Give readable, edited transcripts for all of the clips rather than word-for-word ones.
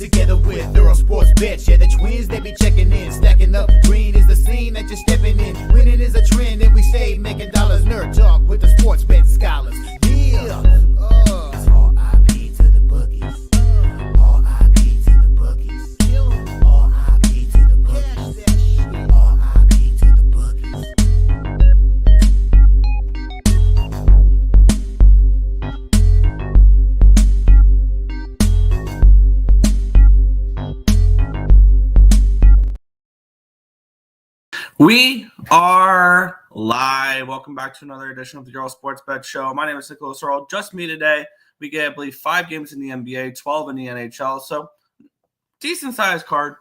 together with Earle Sports Bets. Yeah, the twins, they be checking in, stacking up. Green is the scene that you're stepping in. Winning is a trend, and we stay making dollars. Nerd talk with the sports bet scholars. Yeah, it's R.I.P. to the bookies. R.I.P. to the bookies. R.I.P. to the bookies. R.I.P. to the bookies. We are live. Welcome back to another edition of the Earle Sports Bet Show. My name is Nicholas Earle. Just me today. We get, I believe, 5 games in the NBA, 12 in the NHL. So, decent-sized card.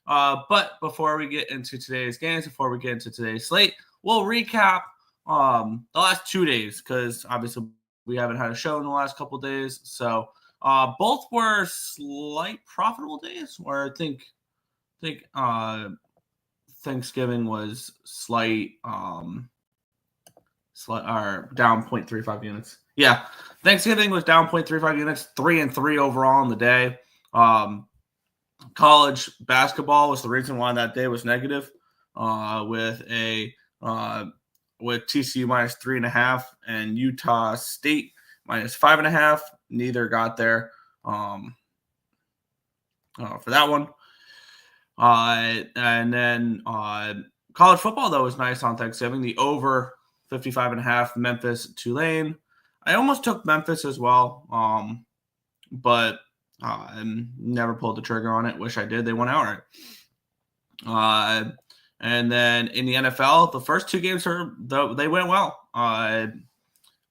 But before we get into today's games, before we get into today's slate, we'll recap the last 2 days because, obviously, we haven't had a show in the last couple of days. So, both were slight profitable days, where I think Thanksgiving was slight or down 0.35 units. Yeah, Thanksgiving was down 0.35 units, 3-3 overall on the day. College basketball was the reason why that day was negative, with TCU minus 3.5 and Utah State minus 5.5. Neither got there for that one. And then college football, though, was nice on Thanksgiving. The over 55.5, Memphis, Tulane. I almost took Memphis as well, but never pulled the trigger on it. Wish I did. They went outright. And then in the NFL, the first 2 games they went well.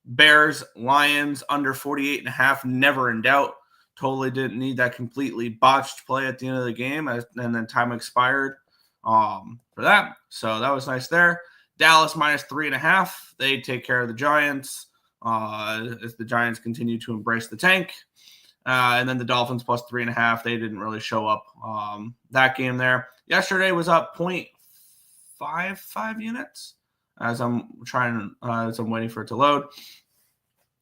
Bears, Lions, under 48.5, never in doubt. Totally didn't need that completely botched play at the end of the game, and then time expired for that. So that was nice there. Dallas minus 3.5. They take care of the Giants as the Giants continue to embrace the tank. And then the Dolphins plus 3.5. They didn't really show up that game there. Yesterday was up 0.55 units as I'm waiting for it to load.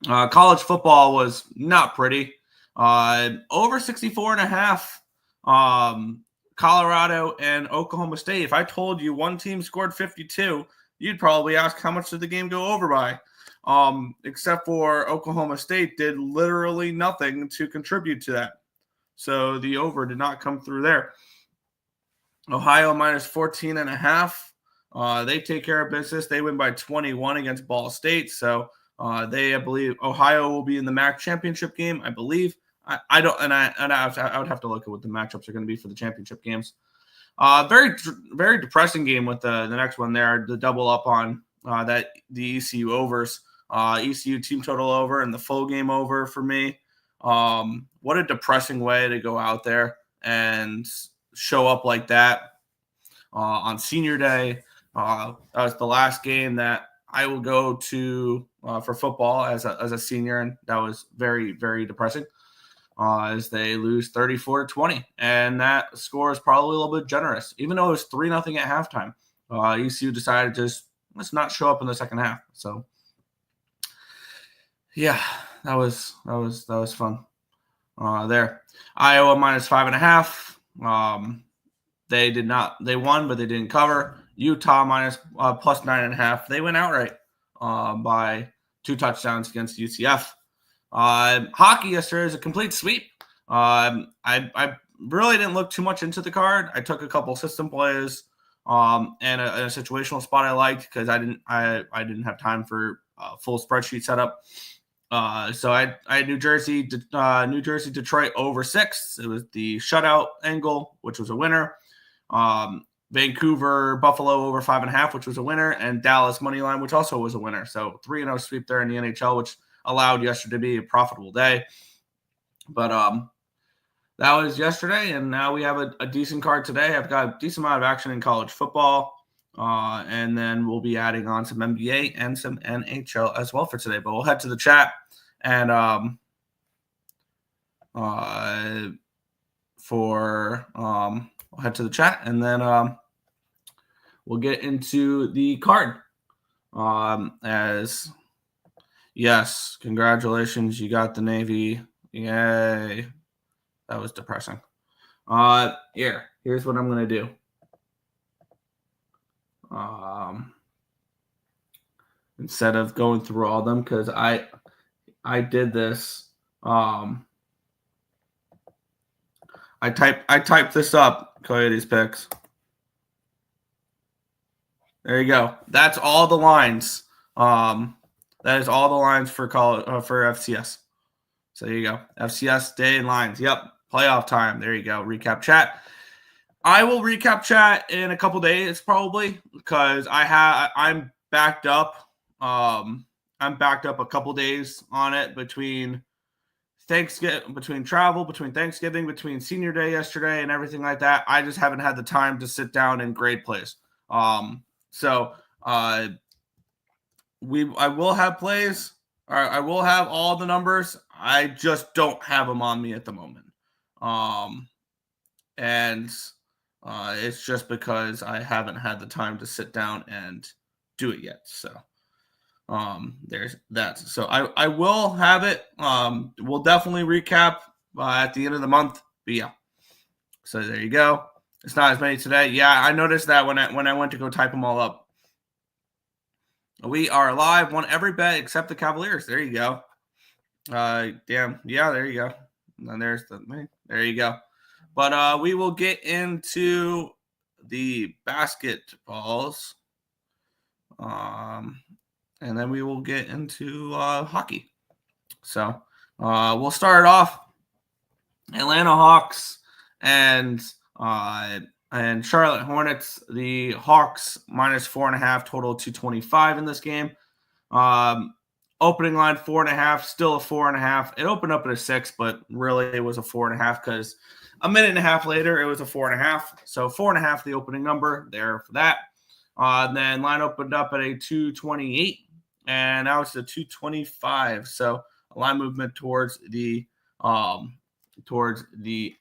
College football was not pretty. Over 64.5, Colorado and Oklahoma State. If I told you one team scored 52, you'd probably ask how much did the game go over by? Except for Oklahoma State did literally nothing to contribute to that. So the over did not come through there. Ohio minus 14.5. They take care of business. They win by 21 against Ball State. So I believe Ohio will be in the MAC championship game. I believe. I would have to look at what the matchups are going to be for the championship games. Very, very depressing game with the next one there. The double up on the ECU overs. ECU team total over and the full game over for me. What a depressing way to go out there and show up like that on senior day. That was the last game that I will go to for football as a senior, and that was very, very depressing as they lose 34-20, and that score is probably a little bit generous, even though it was 3-0 at halftime. ECU decided let's not show up in the second half. So, yeah, that was fun there. Iowa minus 5.5. They won, but they didn't cover. Utah minus plus 9.5. They went outright by 2 touchdowns against UCF. Hockey yesterday is a complete sweep. I really didn't look too much into the card. I took a couple system plays and a situational spot I liked because I didn't have time for full spreadsheet setup. So I had New Jersey, Detroit over 6. It was the shutout angle, which was a winner. Vancouver, Buffalo over 5.5, which was a winner, and Dallas money line, which also was a winner. So 3-0 sweep there in the NHL, which allowed yesterday to be a profitable day. But that was yesterday, and now we have a decent card today. I've got a decent amount of action in college football, and then we'll be adding on some NBA and some NHL as well for today. But we'll head to the chat and we'll head to the chat, and then we'll get into the card. Yes, congratulations, you got the Navy. Yay. That was depressing. Here's what I'm gonna do. Instead of going through all of them, because I did this. I typed this up. Coyotes picks. There you go. That's all the lines. That is all the lines for FCS. So there you go. FCS day and lines. Yep. Playoff time. There you go. Recap chat. I will recap chat in a couple days probably because I'm backed up. I'm backed up a couple days on it between Thanksgiving, between travel, between Thanksgiving, between senior day yesterday and everything like that. I just haven't had the time to sit down and grade plays. So I will have plays. I will have all the numbers. I just don't have them on me at the moment. And it's just because I haven't had the time to sit down and do it yet. So there's that. So I will have it. We'll definitely recap at the end of the month. But yeah. So there you go. It's not as many today. Yeah, I noticed that when I went to go type them all up. We are live. Won every bet except the Cavaliers. There you go. Damn. Yeah, there you go. And there you go. But we will get into the basketballs. And then we will get into hockey. So we'll start off Atlanta Hawks and Charlotte Hornets. The Hawks minus 4.5, total 225 in this game. Opening line 4.5, still a 4.5. It opened up at a 6, but really it was a 4.5 because a minute and a half later it was a 4.5. So 4.5, the opening number there for that. Then line opened up at a 228, and now it's a 225. So a line movement towards the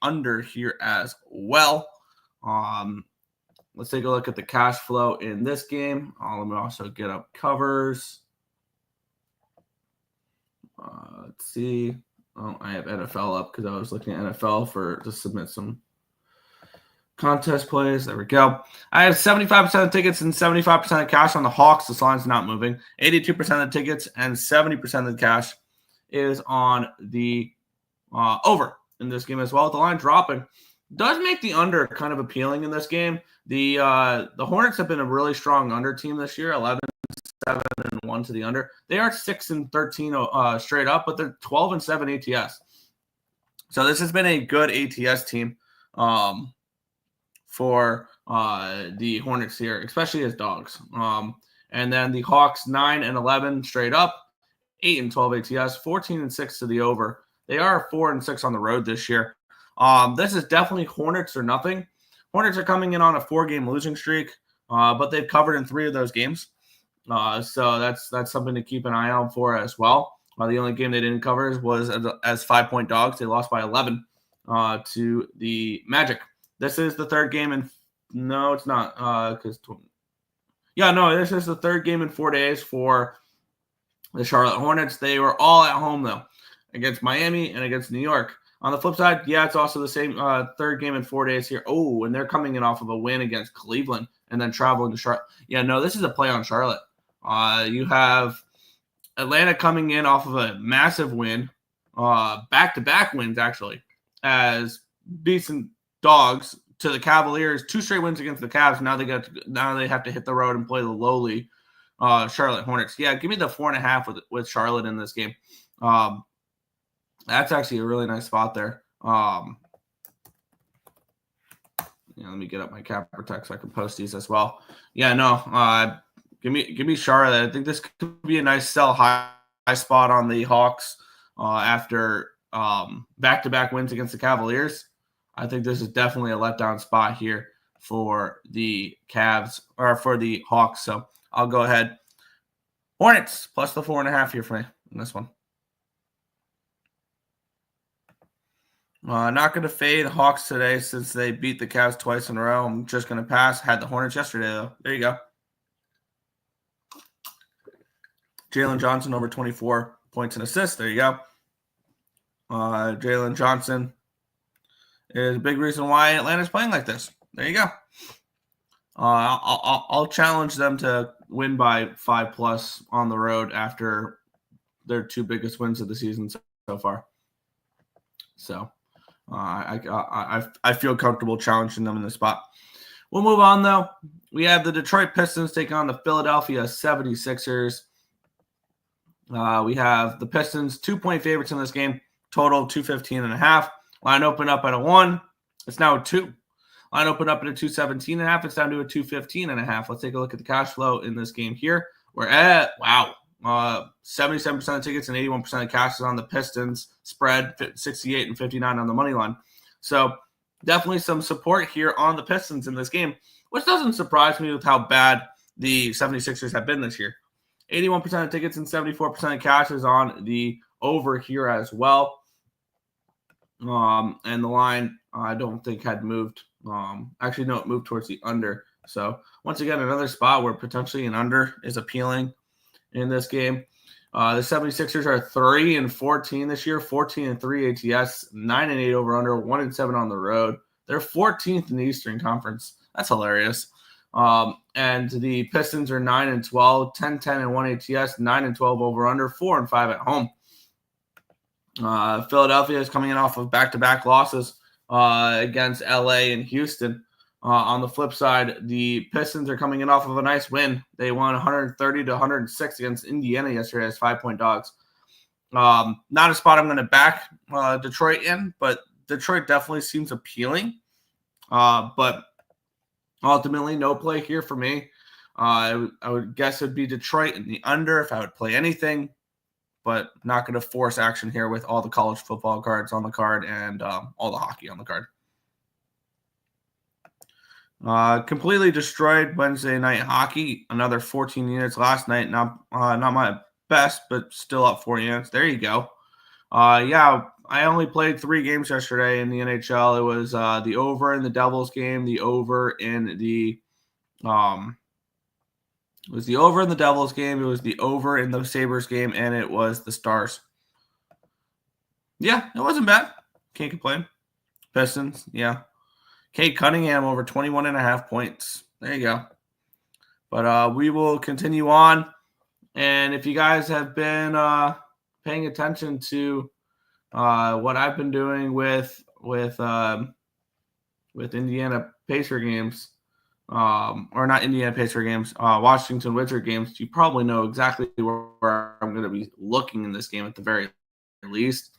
under here as well. Let's take a look at the cash flow in this game. Let me also get up covers. Let's see. Oh, I have NFL up because I was looking at NFL to submit some contest plays. There we go. I have 75% of tickets and 75% of cash on the Hawks. This line's not moving. 82% of the tickets and 70% of the cash is on the over in this game as well. The line dropping does make the under kind of appealing in this game. The Hornets have been a really strong under team this year. 11-7-1 to the under. They are 6-13 straight up, but they're 12-7 ATS. So this has been a good ATS team for the Hornets here, especially as dogs. And then the Hawks 9-11 straight up, 8-12 ATS, 14-6 to the over. They are 4-6 on the road this year. This is definitely Hornets or nothing. Hornets are coming in on a 4-game losing streak, but they've covered in 3 of those games. So that's something to keep an eye out for as well. The only game they didn't cover was as 5-point dogs. They lost by 11 to the Magic. This is the third game in – no, it's not. This is the third game in 4 days for the Charlotte Hornets. They were all at home, though, against Miami and against New York. On the flip side, yeah, it's also the same third game in 4 days here. Oh, and they're coming in off of a win against Cleveland and then traveling to Charlotte. Yeah, no, this is a play on Charlotte. You have Atlanta coming in off of a massive win, back-to-back wins, actually, as decent dogs to the Cavaliers. 2 straight wins against the Cavs. Now they have to hit the road and play the lowly Charlotte Hornets. Yeah, give me the 4.5 with Charlotte in this game. That's actually a really nice spot there. Let me get up my Cappertek so I can post these as well. Yeah, no, give me Charlotte. I think this could be a nice sell high spot on the Hawks after back-to-back wins against the Cavaliers. I think this is definitely a letdown spot here for the Cavs or for the Hawks. So I'll go ahead. Hornets plus the 4.5 here for me in this one. Not going to fade Hawks today since they beat the Cavs twice in a row. I'm just going to pass. Had the Hornets yesterday, though. There you go. Jalen Johnson over 24 points and assists. There you go. Jalen Johnson is a big reason why Atlanta's playing like this. There you go. I'll challenge them to win by 5+ on the road after their 2 biggest wins of the season so far. So I feel comfortable challenging them in this spot. We'll move on, though. We have the Detroit Pistons taking on the Philadelphia 76ers. We have the Pistons 2-point favorites in this game, total 215.5. Line open up at a 1. It's now a 2. Line open up at a 217.5. It's down to a 215.5. Let's take a look at the cash flow in this game here. We're at, 77% of tickets and 81% of cash is on the Pistons. Spread 68 and 59 on the money line. So definitely some support here on the Pistons in this game, which doesn't surprise me with how bad the 76ers have been this year. 81% of tickets and 74% of cash is on the over here as well. And the line, I don't think had moved. Actually, no, it moved towards the under. So once again, another spot where potentially an under is appealing in this game. The 76ers are 3-14 this year, 14-3 ATS, 9-8 over under, 1-7 on the road. They're 14th in the Eastern Conference. That's hilarious. And the Pistons are 9-12, 10-10-1 ATS, 9-12 over under, 4-5 at home. Philadelphia is coming in off of back-to-back losses against LA and Houston. On the flip side, the Pistons are coming in off of a nice win. They won 130-106 against Indiana yesterday as 5-point dogs. Not a spot I'm going to back Detroit in, but Detroit definitely seems appealing. But ultimately, no play here for me. I would guess it would be Detroit in the under if I would play anything, but not going to force action here with all the college football cards on the card and all the hockey on the card. Completely destroyed Wednesday night hockey. Another 14 units last night. Not my best, but still up 4 units. There you go. I only played 3 games yesterday in the NHL. It was the over in the Devils game, the over in the it was the over in the Devils game, it was the over in the Sabres game, and it was the Stars. Yeah, it wasn't bad. Can't complain. Pistons, yeah. Cade Cunningham over 21.5 points. There you go. But we will continue on. And if you guys have been paying attention to what I've been doing with Indiana Pacer games, or not Indiana Pacer games, Washington Wizard games, you probably know exactly where I'm going to be looking in this game at the very least.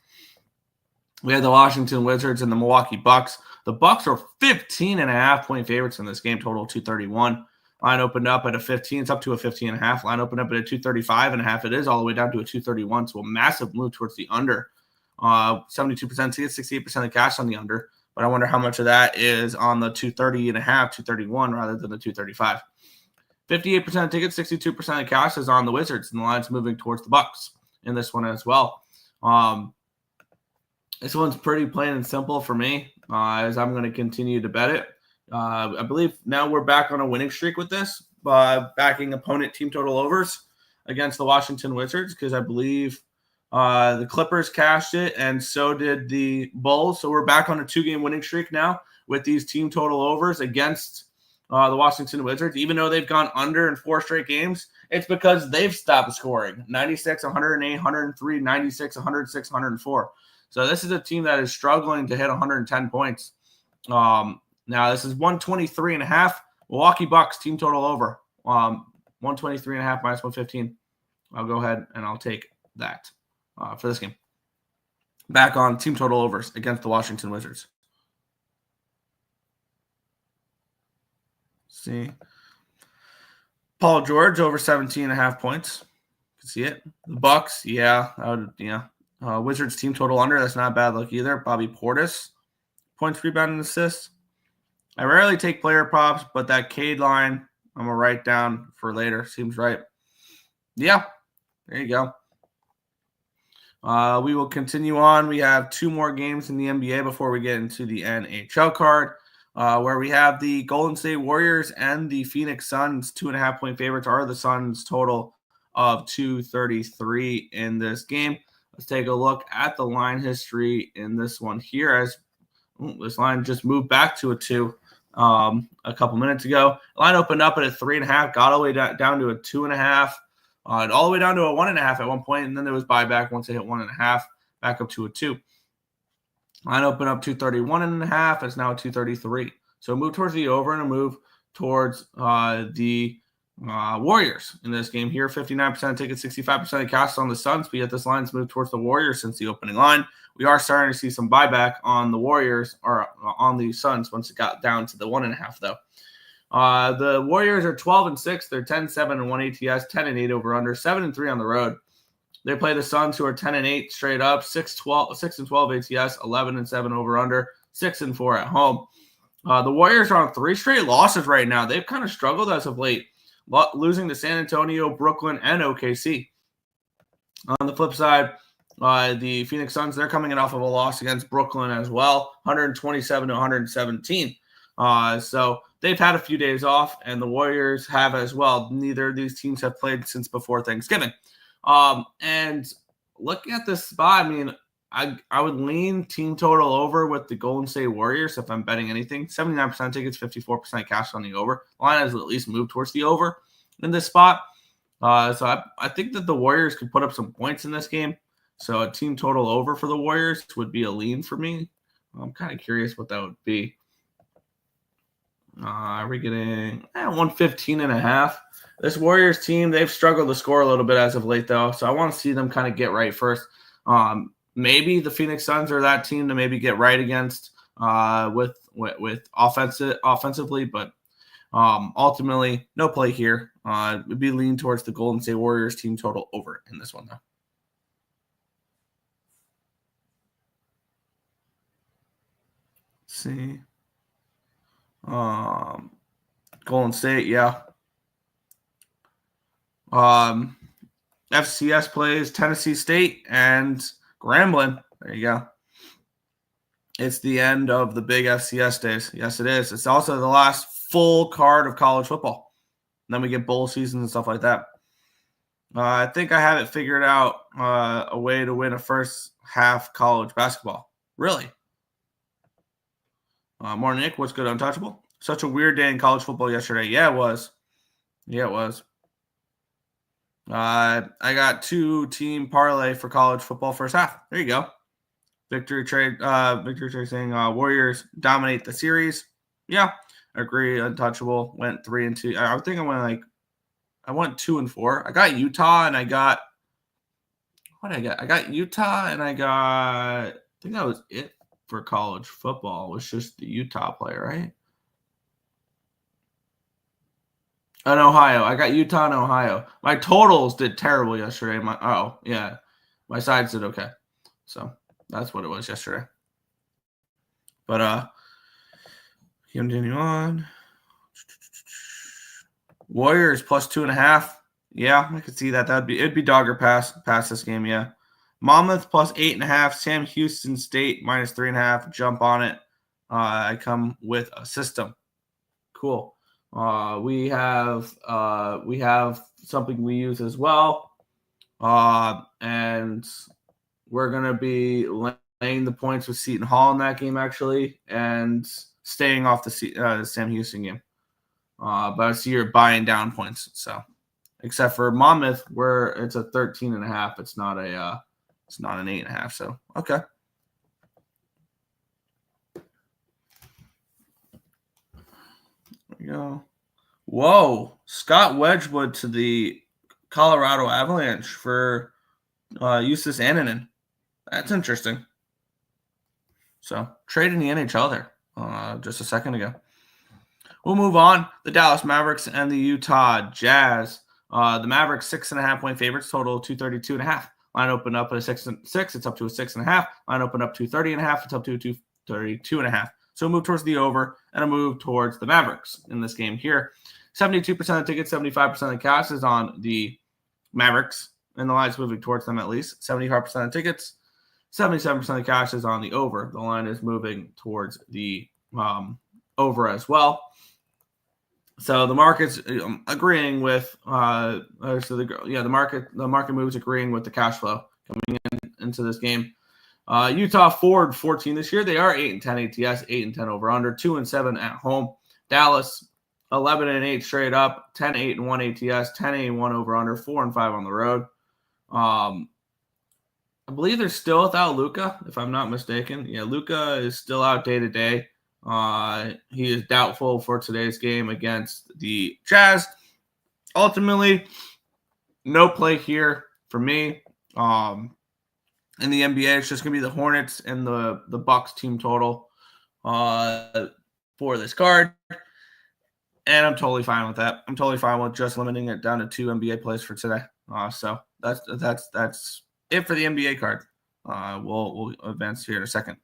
We had the Washington Wizards and the Milwaukee Bucks. The Bucks are 15.5-point favorites in this game, total 231. Line opened up at a 15. It's up to a 15.5. Line opened up at a 235.5. It is all the way down to a 231. So a massive move towards the under. 72% tickets, 68% of cash on the under. But I wonder how much of that is on the 230.5, 231 rather than the 235. 58% of tickets, 62% of cash is on the Wizards, and the line's moving towards the Bucks in this one as well. This one's pretty plain and simple for me, as I'm going to continue to bet it. I believe now we're back on a winning streak with this, backing opponent team total overs against the Washington Wizards, because I believe the Clippers cashed it, and so did the Bulls. So we're back on a 2-game winning streak now with these team total overs against the Washington Wizards. Even though they've gone under in 4 straight games, it's because they've stopped scoring. 96, 108, 103, 96, 106, 104. So this is a team that is struggling to hit 110 points. Now this is 123.5. Milwaukee Bucks team total over. 123.5 minus 115. I'll go ahead and I'll take that for this game. Back on team total overs against the Washington Wizards. See. Paul George over 17.5 points. You can see it. The Bucks, Wizards team total under. That's not a bad look either. Bobby Portis, points, rebound, and assists. I rarely take player props, but that Cade line, I'm going to write down for later. Seems right. Yeah, there you go. We will continue on. We have 2 more games in the NBA before we get into the NHL card, where we have the Golden State Warriors and the Phoenix Suns. 2.5-point favorites are the Suns total of 233 in this game. Let's take a look at the line history in this one here, as This line just moved back to a 2 a couple minutes ago. The line opened up at a 3.5, got all the way down to a 2.5, all the way down to a 1.5 at one point, and then there was buyback once they hit 1.5, back up to a 2. Line opened up 231.5. It's now 233. So a move towards the over and a move towards the Warriors in this game here. 59% ticket, 65% of cash on the Suns, but yet this line's moved towards the Warriors since the opening line. We are starting to see some buyback on the Warriors or on the Suns once it got down to the 1.5 though. The Warriors are 12-6. They're 10-7 and 1 ATS, 10-8 over under, 7-3 on the road. They play the Suns, who are 10-8 straight up, 6-12 ATS, 11-7 over under, 6-4 at home. The Warriors are on 3 straight losses right now. They've kind of struggled as of late, losing to San Antonio, Brooklyn, and OKC. On the flip side, the Phoenix Suns, they're coming in off of a loss against Brooklyn as well, 127-117. So they've had a few days off, and the Warriors have as well. Neither of these teams have played since before Thanksgiving. And looking at this spot, I mean, I would lean team total over with the Golden State Warriors if I'm betting anything. 79% tickets, 54% cash on the over. The line has at least moved towards the over in this spot. So I think that the Warriors could put up some points in this game. So a team total over for the Warriors would be a lean for me. I'm kind of curious what that would be. Are we getting 115.5? This Warriors team, they've struggled to score a little bit as of late, though. So I want to see them kind of get right first. Maybe the Phoenix Suns are that team to maybe get right against with offensively, but ultimately, no play here. It would be lean towards the Golden State Warriors team total over in this one, though. Let's see. Golden State, yeah. FCS plays Tennessee State and Grambling. There you go. It's the end of the big FCS days. Yes, it is. It's also the last full card of college football. And then we get bowl seasons and stuff like that. I think I have it figured out a way to win a first half college basketball. Really? Morning, Nick. What's good, Untouchable? Such a weird day in college football yesterday. Yeah, it was. I got 2-team parlay for college football first half. There you go. Victory trade saying Warriors dominate the series. Yeah, I agree. Untouchable went 3-2. I think I went 2-4. I got Utah and I got what I got. I got Utah and I think that was it for college football. It was just the Utah player, right? And Ohio. I got Utah and Ohio. My totals did terrible yesterday. My sides did okay. So that's what it was yesterday. But continue on. Warriors plus 2.5. Yeah, I could see that. It'd be dogger pass this game, yeah. Monmouth plus 8.5. Sam Houston State minus 3.5. Jump on it. I come with a system. Cool. We have something we use as well, and we're gonna be laying the points with Seton Hall in that game actually, and staying off the Sam Houston game. But I see you're buying down points, so except for Monmouth, where it's a 13.5. It's not an 8.5. So okay. There we go. Whoa, Scott Wedgwood to the Colorado Avalanche for Justus Annunen. That's interesting. So trade in the NHL there just a second ago. We'll move on. The Dallas Mavericks and the Utah Jazz. The Mavericks 6.5-point favorites, total 232.5. Line opened up at a 6.6. It's up to a 6.5. Line opened up 230.5. It's up to 232.5. So a move towards the over and a move towards the Mavericks in this game here. 72% of tickets, 75% of the cash is on the Mavericks, and the line's moving towards them at least. 75% of tickets, 77% of the cash is on the over. The line is moving towards the over as well. So the market's agreeing with the market moves agreeing with the cash flow coming into this game. Utah 4-14 this year. They are 8-10 ATS, 8-10 over under, 2-7 at home. Dallas 11-8 straight up, 10-8-1 ATS, 10-8-1 over under, 4-5 on the road. I believe they're still without Luka, if I'm not mistaken. Yeah, Luka is still out day to day. He is doubtful for today's game against the Jazz. Ultimately, no play here for me. In the NBA, it's just going to be the Hornets and the Bucks team total for this card. And I'm totally fine with that. I'm totally fine with just limiting it down to 2 NBA plays for today. So that's it for the NBA card. We'll advance here in a second.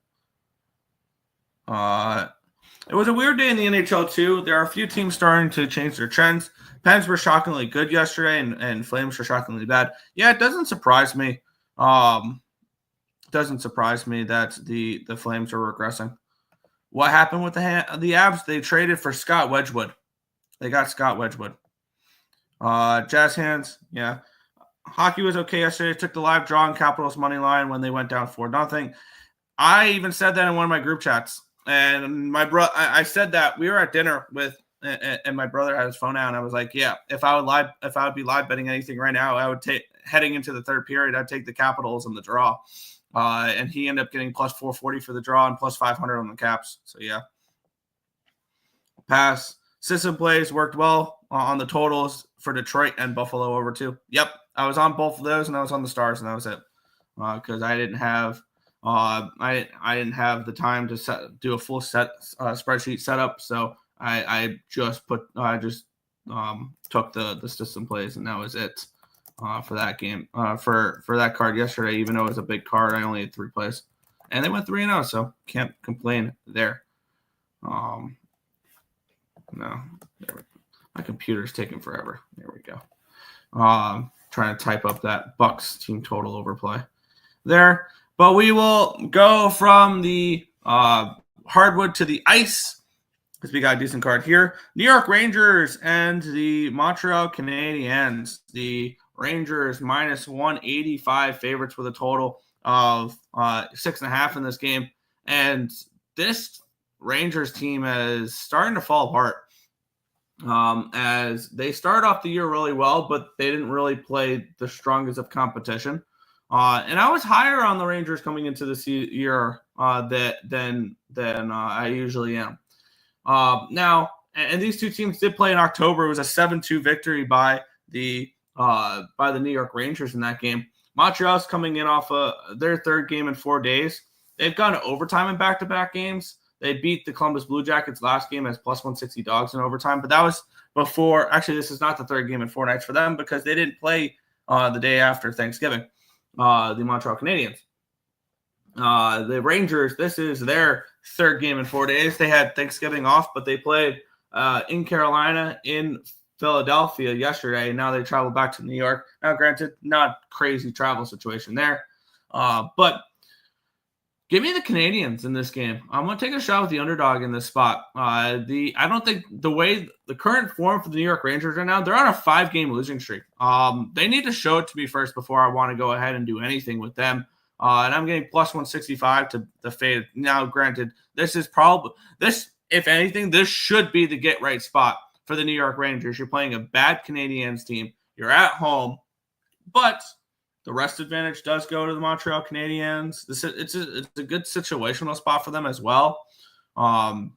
It was a weird day in the NHL too. There are a few teams starting to change their trends. Pens were shockingly good yesterday, and Flames were shockingly bad. Yeah, it doesn't surprise me. Doesn't surprise me that the Flames are regressing. What happened with the Avs? They traded for Scott Wedgwood. They got Scott Wedgwood. Jazz hands, yeah. Hockey was okay yesterday. Took the live draw on Capitals money line when they went down 4-0. I even said that in one of my group chats. And my I said that we were at dinner with, and my brother had his phone out, and I was like, yeah, if I would be live betting anything right now, I would take, heading into the third period, I'd take the Capitals in the draw. And he ended up getting plus 440 for the draw and plus 500 on the Caps. So yeah. Pass. System plays worked well on the totals for Detroit and Buffalo over 2. Yep, I was on both of those, and I was on the Stars, and that was it. Because I didn't have I didn't have the time to do a full spreadsheet setup, so I just took the system plays, and that was it for that game. For that card yesterday, even though it was a big card, I only had 3 plays, and they went 3-0, so can't complain there. No, my computer's taking forever. There we go. Trying to type up that Bucks team total overplay there. But we will go from the hardwood to the ice because we got a decent card here. New York Rangers and the Montreal Canadiens. The Rangers minus 185 favorites with a total of 6.5 in this game. And this Rangers team is starting to fall apart as they start off the year really well, but they didn't really play the strongest of competition. And I was higher on the Rangers coming into this year than I usually am. Now, and these two teams did play in October. It was a 7-2 victory by the New York Rangers in that game. Montreal's coming in off their third game in 4 days. They've gone to overtime in back-to-back games. They beat the Columbus Blue Jackets last game as plus 160 dogs in overtime, but that was before. Actually, this is not the third game in 4 nights for them because they didn't play the day after Thanksgiving. The Montreal Canadiens. The Rangers, this is their third game in 4 days. They had Thanksgiving off, but they played in Carolina, in Philadelphia yesterday. Now they travel back to New York. Now, granted, not crazy travel situation there, but give me the Canadiens in this game. I'm going to take a shot with the underdog in this spot. I don't think the way the current form for the New York Rangers right now, they're on a 5-game losing streak. They need to show it to me first before I want to go ahead and do anything with them. And I'm getting plus 165 to the fade. Now, granted, this, if anything, this should be the get right spot for the New York Rangers. You're playing a bad Canadiens team. You're at home, but the rest advantage does go to the Montreal Canadiens. It's a good situational spot for them as well. And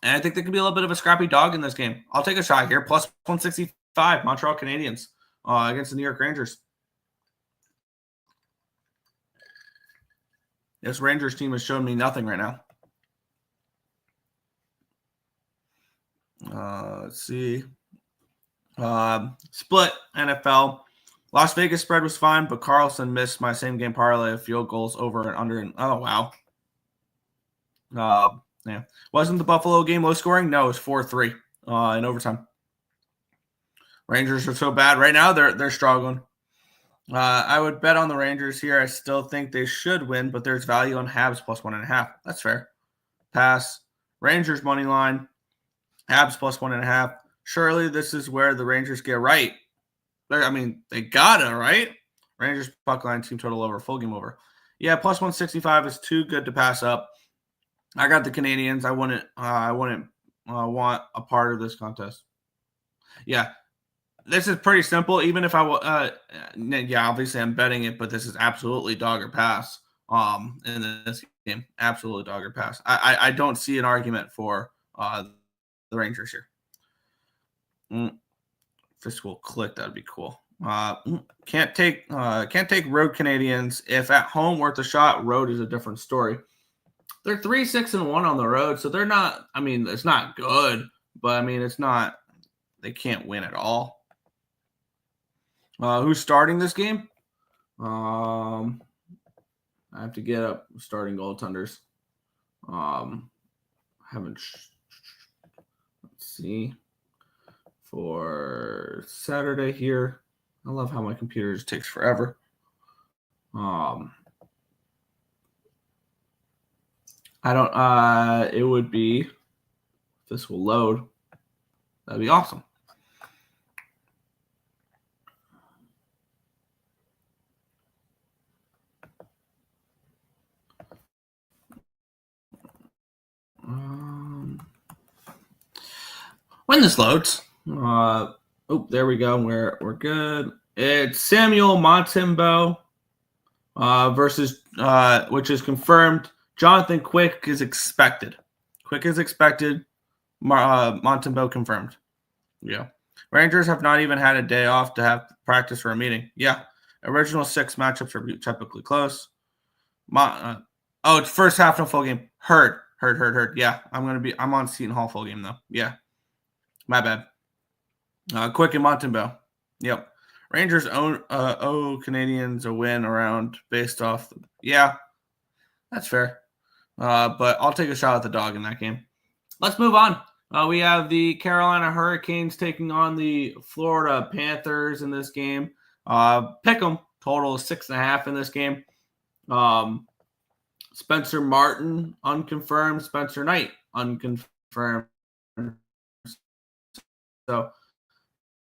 I think there could be a little bit of a scrappy dog in this game. I'll take a shot here. Plus 165, Montreal Canadiens against the New York Rangers. This Rangers team has shown me nothing right now. Let's see. Split NFL. Las Vegas spread was fine, but Carlson missed my same game parlay of field goals over and under. And oh, wow. Yeah. Wasn't the Buffalo game low scoring? No, it was 4-3 in overtime. Rangers are so bad right now. They're struggling. I would bet on the Rangers here. I still think they should win, but there's value on Habs plus 1.5. That's fair. Pass. Rangers money line. Habs plus 1.5. Surely this is where the Rangers get right. I mean, they gotta, right? Rangers puck line team total over, full game over. Yeah, plus 165 is too good to pass up. I got the Canadians. I wouldn't want a part of this contest. Yeah, this is pretty simple. Even if yeah, obviously I'm betting it, but this is absolutely dog or pass. In this game, absolutely dog or pass. I don't see an argument for the Rangers here. If this will click, that'd be cool. Can't take road Canadians. If at home worth a shot, road is a different story. They're 3-6-1 on the road, so they're not. I mean, it's not good, but I mean, it's not. They can't win at all. Who's starting this game? I have to get up starting goaltenders. Let's see for Saturday here. I love how my computer just takes forever. I don't. It would be. If this will load, that'd be awesome. When this loads, there we go. We're good. It's Samuel Montembeault versus which is confirmed. Jonathan Quick is expected. Montembeault confirmed. Yeah. Rangers have not even had a day off to have practice for a meeting. Yeah. Original 6 matchups are typically close. It's first half no full game. Heard. Yeah, I'm on Seton Hall full game though. Yeah, my bad. Quick and Montembeault. Yep. Rangers owe Canadians a win around based off. Yeah, that's fair. But I'll take a shot at the dog in that game. Let's move on. We have the Carolina Hurricanes taking on the Florida Panthers in this game. Pick'em total is 6.5 in this game. Spencer Martin, unconfirmed. Spencer Knight, unconfirmed. So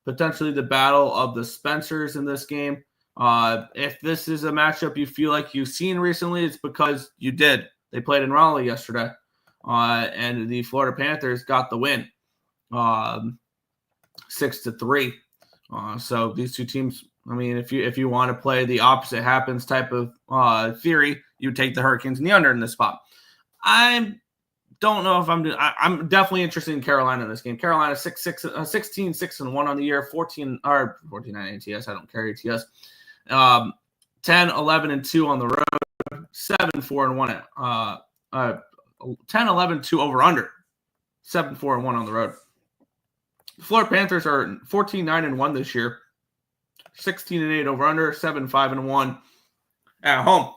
potentially the battle of the Spencers in this game. If this is a matchup you feel like you've seen recently, it's because you did. They played in Raleigh yesterday, and the Florida Panthers got the win, 6-3. So these two teams, I mean, if you want to play the opposite happens type of theory, you would take the Hurricanes in the under in this spot. I don't know if I'm definitely interested in Carolina in this game. Carolina 16-6-1 on the year, 49 ATS. I don't carry ATS. 10-11-2 on the road, 7-4-1 10-11-2 over under, 7-4-1 on the road. The Florida Panthers are 14-9-1 this year, 16-8 over under, 7-5-1 at home.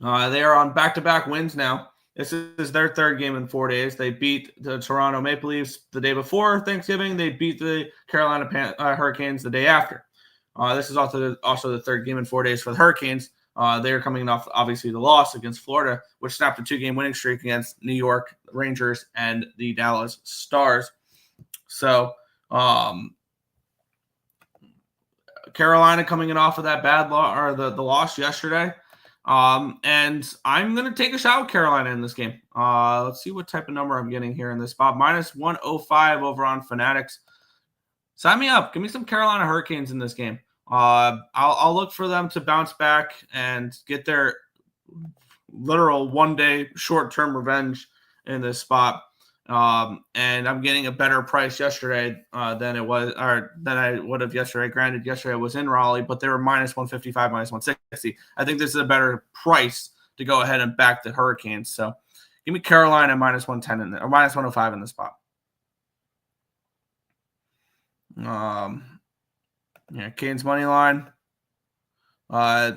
They are on back-to-back wins now. This is their third game in 4 days. They beat the Toronto Maple Leafs the day before Thanksgiving. They beat the Carolina Hurricanes the day after. This is also the third game in 4 days for the Hurricanes. They are coming off, obviously, the loss against Florida, which snapped a 2-game winning streak against New York Rangers and the Dallas Stars. So, Carolina coming in off of that bad the loss yesterday. And I'm going to take a shot with Carolina in this game. Let's see what type of number I'm getting here in this spot. -105 over on Fanatics. Sign me up. Give me some Carolina Hurricanes in this game. I'll look for them to bounce back and get their literal one-day short-term revenge in this spot. And I'm getting a better price yesterday than I would have yesterday. Granted, yesterday I was in Raleigh, but they were -155, -160. I think this is a better price to go ahead and back the Hurricanes. So give me Carolina -110 or -105 in the spot. Canes money line.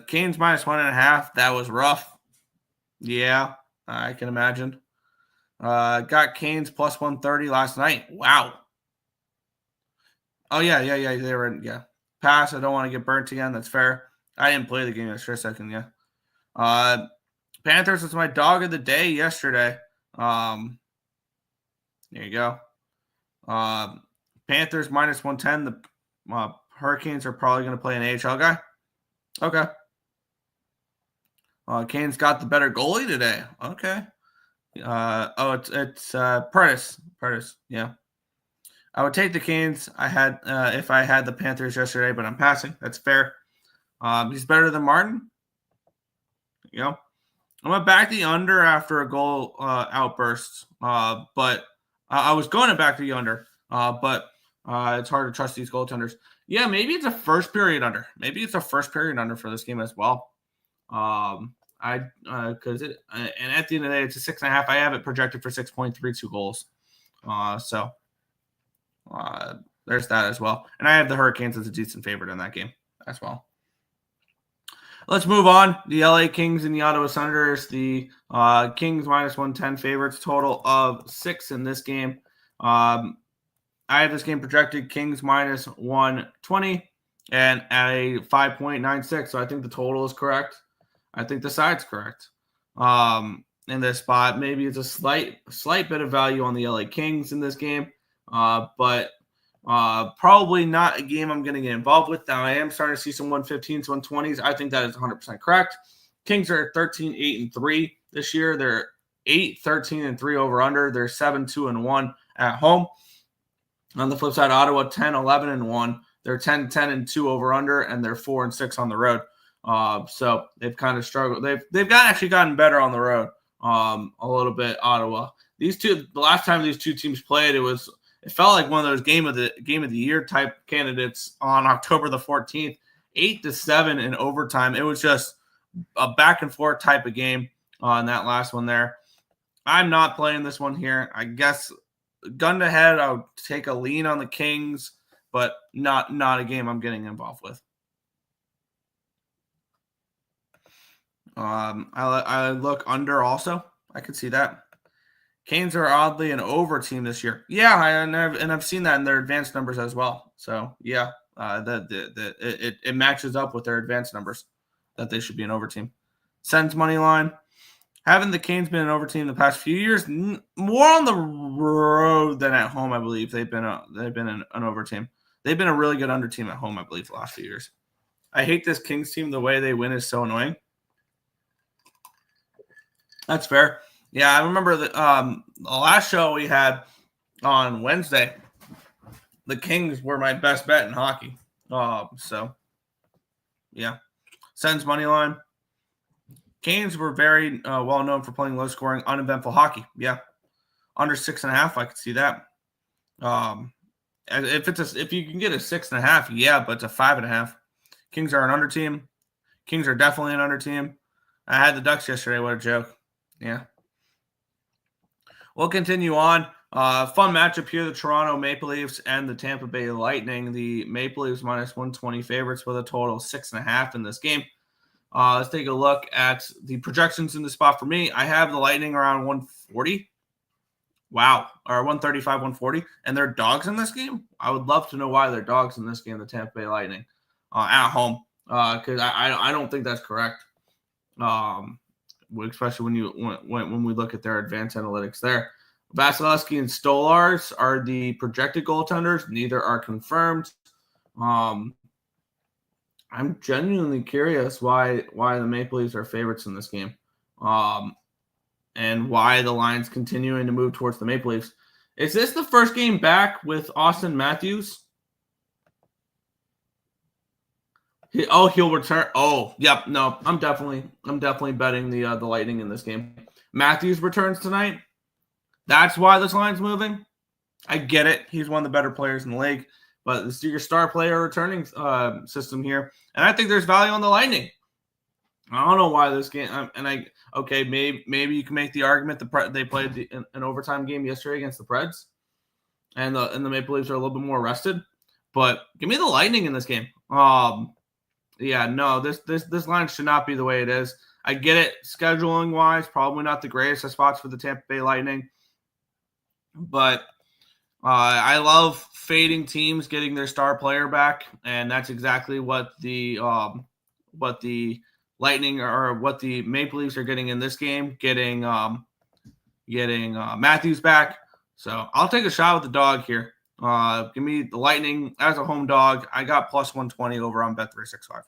Canes -1.5. That was rough. Yeah, I can imagine. Got Canes +130 last night. Wow. Oh, yeah. They were in, yeah. Pass. I don't want to get burnt again. That's fair. I didn't play the game yesterday, second, yeah. Panthers was my dog of the day yesterday. There you go. Panthers -110. The Hurricanes are probably going to play an AHL guy. Okay. Canes got the better goalie today. Okay. It's Parleys. Yeah. I would take the Canes. If I had the Panthers yesterday, but I'm passing. That's fair. He's better than Martin. You know, I'm gonna back the under after a goal outburst. But I was going to back the under. But it's hard to trust these goaltenders. Yeah, maybe it's a first period under. Maybe it's a first period under for this game as well. And at the end of the day, it's a 6.5. I have it projected for 6.32 goals. So there's that as well. And I have the Hurricanes as a decent favorite in that game as well. Let's move on. The LA Kings and the Ottawa Senators. The Kings minus 110 favorites, total of 6 in this game. I have this game projected Kings minus 120 and at a 5.96. So I think the total is correct. I think the side's correct. In this spot, maybe it's a slight bit of value on the LA Kings in this game, but probably not a game I'm going to get involved with. Now I am starting to see some 115s, 120s. I think that is 100% correct. Kings are 13-8-3 this year. They're 8-13-3 over under. They're 7-2-1 at home. On the flip side, Ottawa 10-11-1. They're 10-10-2 over under, and they're 4-6 on the road. So they've kind of struggled. They've actually gotten better on the road a little bit. Ottawa. The last time these two teams played, it felt like one of those game of the year type candidates on October the 14th, 8-7 in overtime. It was just a back and forth type of game on that last one there. I'm not playing this one here. I guess gun to head, I'll take a lean on the Kings, but not a game I'm getting involved with. I look under also. I could see that. Canes are oddly an over team this year. Yeah, I've seen that in their advanced numbers as well. So yeah, it matches up with their advanced numbers that they should be an over team. Sens money line. Haven't the Canes been an over team the past few years? More on the road than at home, I believe. They've been an over team. They've been a really good under team at home, I believe, the last few years. I hate this Kings team. The way they win is so annoying. That's fair. Yeah, I remember the last show we had on Wednesday, the Kings were my best bet in hockey. So, yeah. Sens money line. Canes were very well known for playing low-scoring, uneventful hockey. Yeah. Under 6.5, I could see that. If you can get a 6.5, yeah, but it's a 5.5. Kings are an under team. Kings are definitely an under team. I had the Ducks yesterday. What a joke. Yeah. We'll continue on. Fun matchup here, the Toronto Maple Leafs and the Tampa Bay Lightning. The Maple Leafs minus 120 favorites with a total of 6.5 in this game. Let's take a look at the projections in the spot for me. I have the Lightning around 140. Wow. Or 135, 140. And they're dogs in this game. I would love to know why they're dogs in this game, the Tampa Bay Lightning, at home. Because I don't think that's correct. Especially when we look at their advanced analytics there. Vasilevsky and Stolarz are the projected goaltenders. Neither are confirmed. I'm genuinely curious why the Maple Leafs are favorites in this game, and why the line's continuing to move towards the Maple Leafs. Is this the first game back with Austin Matthews? He'll return. Oh, yep. No, I'm definitely betting the Lightning in this game. Matthews returns tonight. That's why this line's moving. I get it. He's one of the better players in the league, but this is your star player returning system here, and I think there's value on the Lightning. I don't know why this game. Maybe you can make the argument that they played an overtime game yesterday against the Preds, and the Maple Leafs are a little bit more rested. But give me the Lightning in this game. Yeah, no, this line should not be the way it is. I get it, scheduling wise, probably not the greatest of spots for the Tampa Bay Lightning, but I love fading teams getting their star player back, and that's exactly what the Lightning or what the Maple Leafs are getting in this game, getting Matthews back. So I'll take a shot with the dog here. Give me the Lightning as a home dog. I got plus 120 over on Bet365.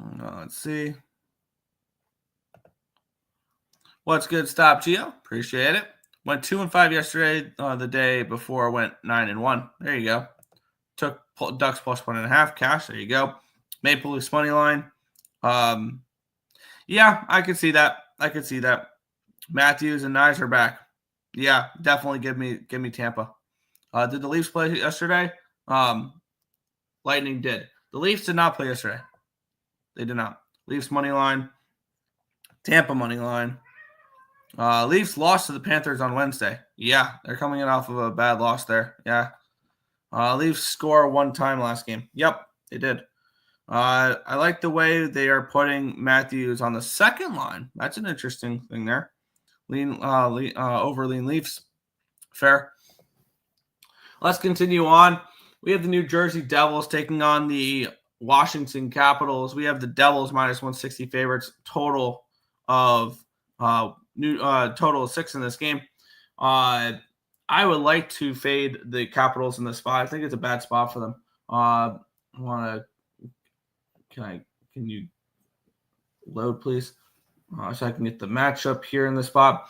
Let's see. What's good? Stop, Gio. Appreciate it. Went 2-5 yesterday. The day before I went 9-1. There you go. Took Ducks plus 1.5 cash. There you go. Maple Leafs money line. Yeah, I could see that. Matthews and Nyes are back. Yeah, definitely give me Tampa. Did the Leafs play yesterday? Lightning did. The Leafs did not play yesterday. They did not. Leafs money line. Tampa money line. Leafs lost to the Panthers on Wednesday. Yeah, they're coming in off of a bad loss there. Yeah. Leafs score one time last game. Yep, they did. I like the way they are putting Matthews on the second line. That's an interesting thing there. Over lean Leafs. Fair. Let's continue on. We have the New Jersey Devils taking on the Washington Capitals. We have the Devils minus 160 favorites. Total of 6 in this game. I would like to fade the Capitals in this spot. I think it's a bad spot for them. Can you load, please? So I can get the matchup here in the spot.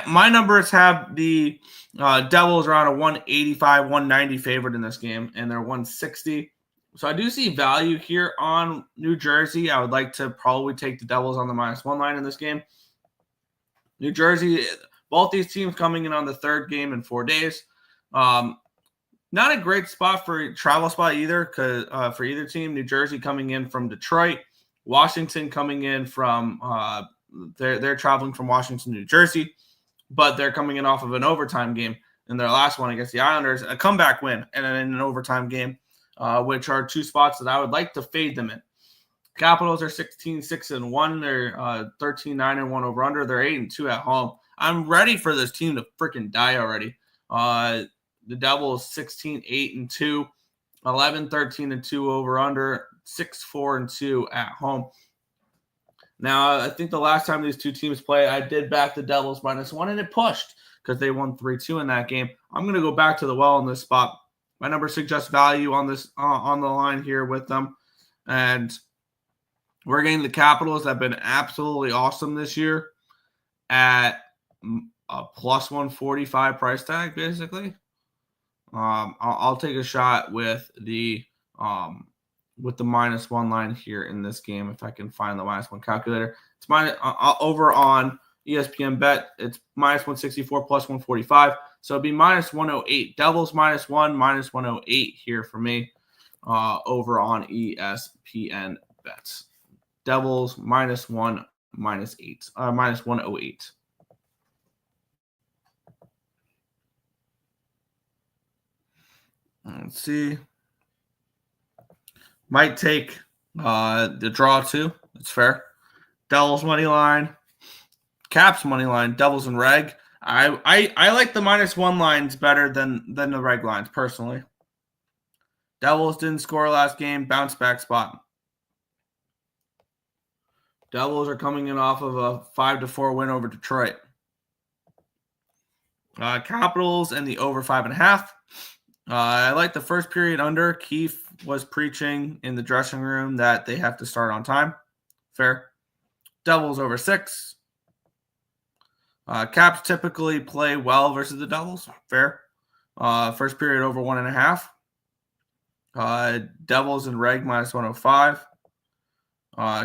My numbers have the Devils around a 185, 190 favorite in this game, and they're 160. So I do see value here on New Jersey. I would like to probably take the Devils on the -1 line in this game. New Jersey, both these teams coming in on the third game in 4 days. Not a great spot for travel spot either, because for either team. New Jersey coming in from Detroit, Washington coming in from they're traveling from Washington, New Jersey, but they're coming in off of an overtime game in their last one against the Islanders, a comeback win, and then an overtime game, which are two spots that I would like to fade them in. Capitals are 16-6-1. They're 13-9-1 over under. They're 8-2 at home. I'm ready for this team to freaking die already. The Devils 16-8-2, 11-13-2 over under, 6-4-2 at home. Now, I think the last time these two teams played, I did back the Devils -1, and it pushed because they won 3-2 in that game. I'm going to go back to the well in this spot. My number suggests value on this on the line here with them, and we're getting the Capitals that have been absolutely awesome this year at a +145 price tag, basically. I'll take a shot with the -1 line here in this game if I can find the -1 calculator. It's over on ESPN Bet. It's -164 +145, so it'd be -108. Devils -1, -108 here for me. Over on ESPN bets. Devils -1, -8, -108. Let's see. Might take the draw too. That's fair. Devils money line, Caps money line, Devils and reg. I like the -1 lines better than the reg lines personally. Devils didn't score last game. Bounce back spot. Devils are coming in off of a 5-4 win over Detroit. Capitals and the over 5.5. I like the first period under. Keefe was preaching in the dressing room that they have to start on time. Fair. Devils over 6. Caps typically play well versus the Devils. Fair. First period over 1.5. Devils and reg -105.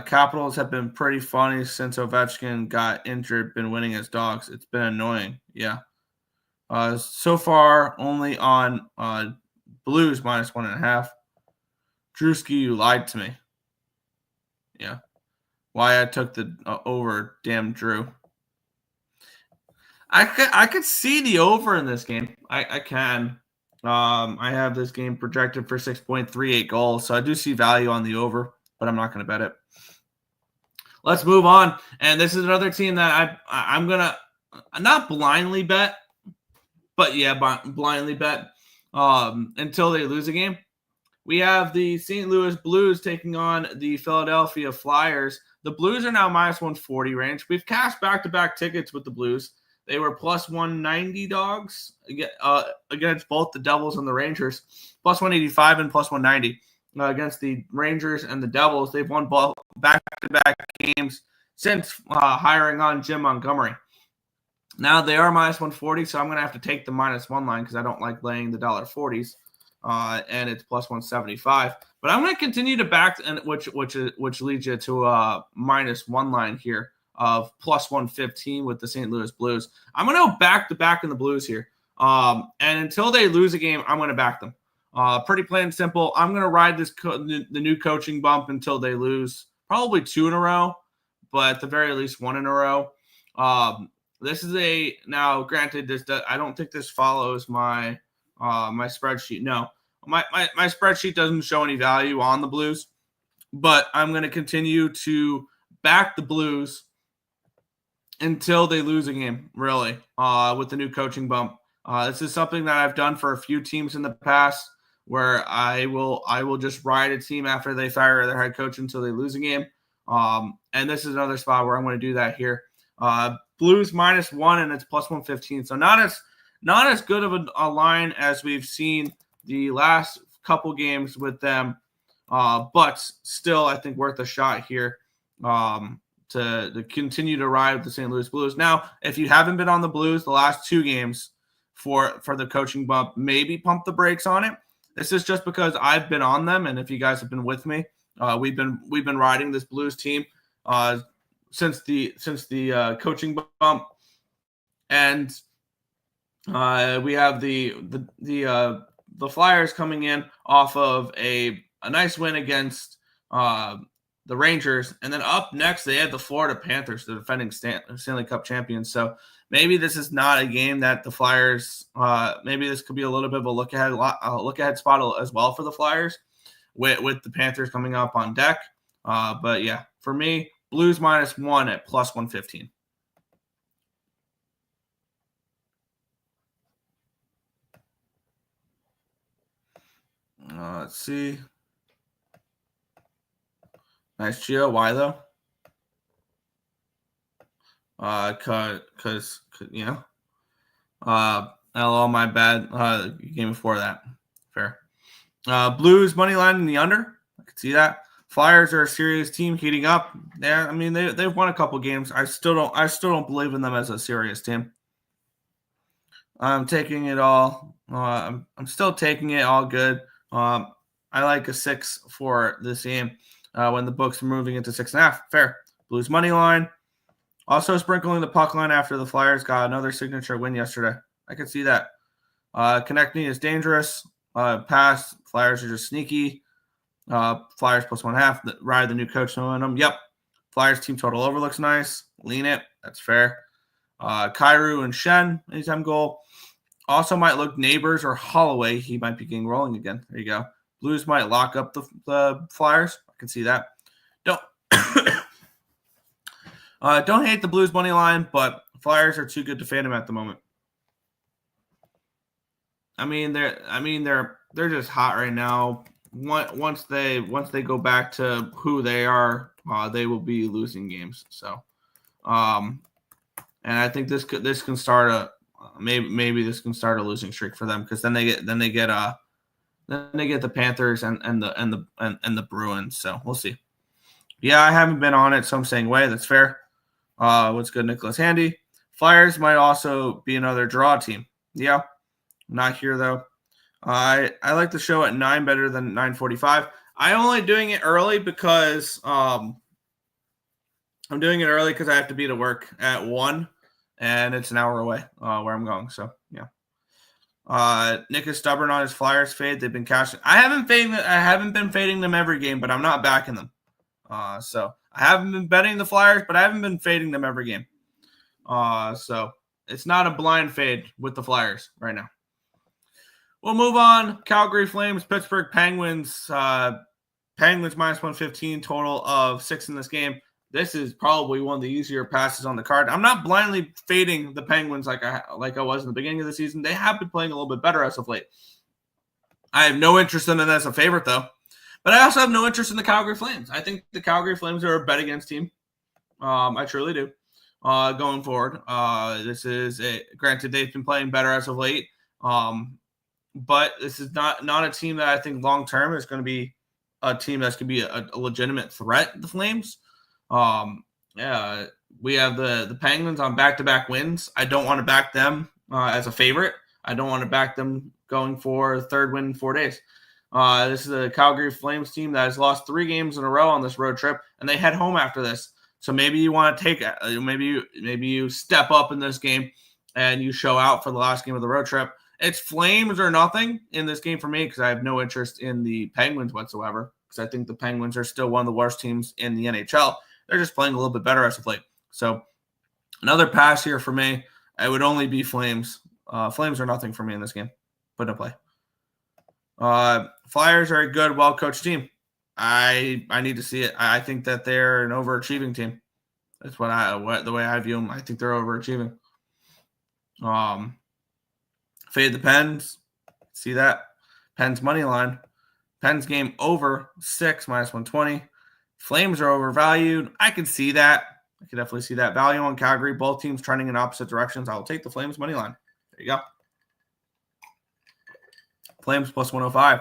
Capitals have been pretty funny since Ovechkin got injured, been winning as dogs. It's been annoying. Yeah. So far, only on Blues -1.5. Drewski, you lied to me. Yeah. Why I took the over, damn Drew. I could see the over in this game. I can. I have this game projected for 6.38 goals, so I do see value on the over, but I'm not going to bet it. Let's move on. And this is another team that I'm going to not blindly bet, but yeah, blindly bet until they lose a game. We have the St. Louis Blues taking on the Philadelphia Flyers. The Blues are now -140 range. We've cashed back-to-back tickets with the Blues. They were +190 dogs against both the Devils and the Rangers. +185 and +190 against the Rangers and the Devils. They've won both back-to-back games since hiring on Jim Montgomery. Now they are minus 140, so I'm going to have to take the -1 line because I don't like laying the $40s, and it's plus 175. But I'm going to continue to back, and which leads you to a -1 line here of plus 115 with the St. Louis Blues. I'm going to go back-to-back in the Blues here, and until they lose a game, I'm going to back them. Pretty plain and simple. I'm going to ride the new coaching bump until they lose, probably 2 in a row, but at the very least 1 in a row. This is now granted, I don't think this follows my my spreadsheet. No, my spreadsheet doesn't show any value on the Blues, but I'm going to continue to back the Blues until they lose a game, really, with the new coaching bump. This is something that I've done for a few teams in the past, where I will just ride a team after they fire their head coach until they lose a game. And this is another spot where I'm going to do that here. Blues -1, and it's plus 115. So not as good of a line as we've seen the last couple games with them, but still I think worth a shot here to continue to ride with the St. Louis Blues. Now, if you haven't been on the Blues the last 2 games for the coaching bump, maybe pump the brakes on it. This is just because I've been on them, and if you guys have been with me, we've been riding this Blues team since the coaching bump, and we have the Flyers coming in off of a nice win against the Rangers, and then up next they had the Florida Panthers, the defending Stanley Cup champions. So maybe this is not a game that the Flyers. Maybe this could be a little bit of a look ahead spot as well for the Flyers, with the Panthers coming up on deck. But yeah, for me, Blues -1 at plus 115. Let's see. Nice Gio. Why though? Cause you know. LOL, my bad. Game before that. Fair. Blues money line in the under. I could see that. Flyers are a serious team heating up. Yeah, I mean they've won a couple games. I still don't believe in them as a serious team. I'm taking it all. I'm still taking it all good. I like a 6 for this game when the books are moving into 6.5. Fair. Blues money line. Also sprinkling the puck line after the Flyers got another signature win yesterday. I can see that. Connecting is dangerous. Pass. Flyers are just sneaky. Flyers plus 1.5. Ride the new coach momentum. Yep. Flyers team total over looks nice. Lean it. That's fair. Kyrou and Shen, anytime goal. Also might look Neighbors or Holloway. He might be getting rolling again. There you go. Blues might lock up the Flyers. I can see that. Don't hate the Blues money line, but Flyers are too good to fade them at the moment. I mean they're just hot right now. Once they go back to who they are, they will be losing games. So, and I think this can start a maybe this can start a losing streak for them, because then they get the Panthers and the Bruins. So we'll see. Yeah, I haven't been on it, so I'm saying way. That's fair. What's good, Nicholas Handy? Flyers might also be another draw team. Yeah, not here though. I like the show at 9 better than 9:45. I'm only doing it early because I have to be to work at 1, and it's an hour away where I'm going. So yeah. Nick is stubborn on his Flyers fade. They've been cashing. I haven't been fading them every game, but I'm not backing them. So I haven't been betting the Flyers, but I haven't been fading them every game. So it's not a blind fade with the Flyers right now. We'll move on. Calgary Flames, Pittsburgh Penguins. Penguins minus 115, total of 6 in this game. This is probably one of the easier passes on the card. I'm not blindly fading the Penguins like I was in the beginning of the season. They have been playing a little bit better as of late. I have no interest in them as a favorite, though. But I also have no interest in the Calgary Flames. I think the Calgary Flames are a bet against team. I truly do. Going forward, this is granted they've been playing better as of late. But this is not a team that I think long term is going to be a team that's going to be a legitimate threat, the Flames. Yeah, we have the Penguins on back-to-back wins. I don't want to back them as a favorite. I don't want to back them going for a third win in 4 days. This is a Calgary Flames team that has lost 3 games in a row on this road trip, and they head home after this. So maybe you want to take maybe you step up in this game and you show out for the last game of the road trip. It's Flames or nothing in this game for me because I have no interest in the Penguins whatsoever because I think the Penguins are still one of the worst teams in the NHL. They're just playing a little bit better as of late. So another pass here for me. It would only be Flames. Flames are nothing for me in this game. Put in play. Flyers are a good, well-coached team. I need to see it. I think that they're an overachieving team. That's the way I view them. I think they're overachieving. Fade the Pens. See that? Pens money line. Pens game over 6 minus 120. Flames are overvalued. I can see that. I can definitely see that. Value on Calgary. Both teams trending in opposite directions. I will take the Flames money line. There you go. Flames plus 105.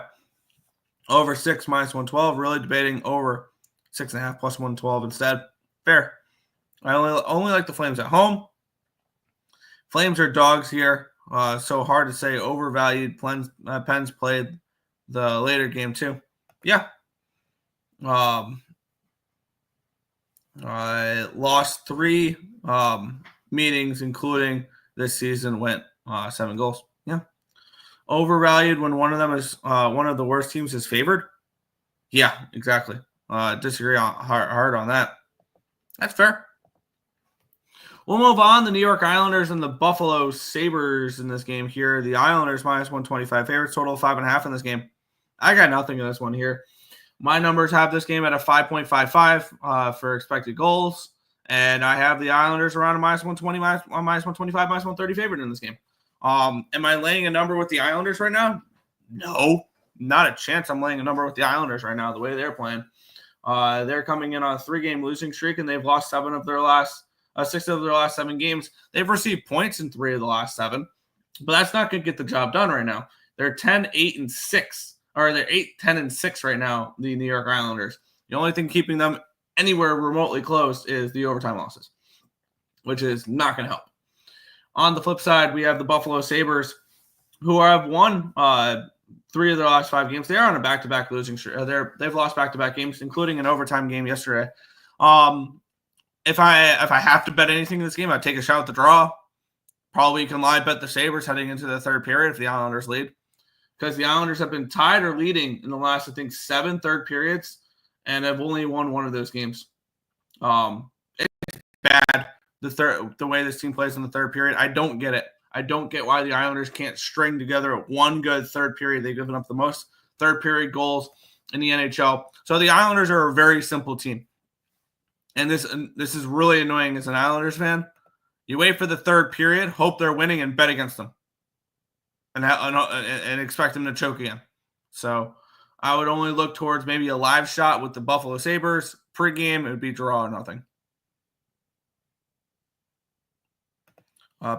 Over 6 minus 112. Really debating over 6.5 plus 112 instead. Fair. I only like the Flames at home. Flames are dogs here. So hard to say. Overvalued. Pens played the later game too. Yeah. Lost 3 meetings, including this season, went 7 goals. Yeah. Overvalued when one of them is one of the worst teams is favored. Yeah, exactly. Disagree hard on that. That's fair. We'll move on. The New York Islanders and the Buffalo Sabres in this game here. The Islanders minus 125 favorites, total of 5.5 in this game. I got nothing in this one here. My numbers have this game at a 5.55 for expected goals, and I have the Islanders around a minus 120, minus 125, minus 130 favorite in this game. Am I laying a number with the Islanders right now? No, not a chance. I'm laying a number with the Islanders right now, the way they're playing. They're coming in on a 3-game losing streak, and they've lost 6 of their last 7 games. They've received points in 3 of the last 7, but that's not going to get the job done right now. They're 10-8-6, or they're 8-10-6 right now, the New York Islanders. The only thing keeping them anywhere remotely close is the overtime losses, which is not going to help. On the flip side, we have the Buffalo Sabres, who have won 3 of their last 5 games. They are on a back-to-back losing streak. They've lost back-to-back games, including an overtime game yesterday. If I have to bet anything in this game, I'd take a shot at the draw. Probably can live bet the Sabres heading into the third period if the Islanders lead, because the Islanders have been tied or leading in the last, I think, 7 third periods, and have only won 1 of those games. It's bad the way this team plays in the third period. I don't get it. I don't get why the Islanders can't string together one good third period. They've given up the most third period goals in the NHL. So the Islanders are a very simple team. And this is really annoying as an Islanders fan. You wait for the third period, hope they're winning, and bet against them. And expect them to choke again. So I would only look towards maybe a live shot with the Buffalo Sabres. Pre-game, it would be draw or nothing.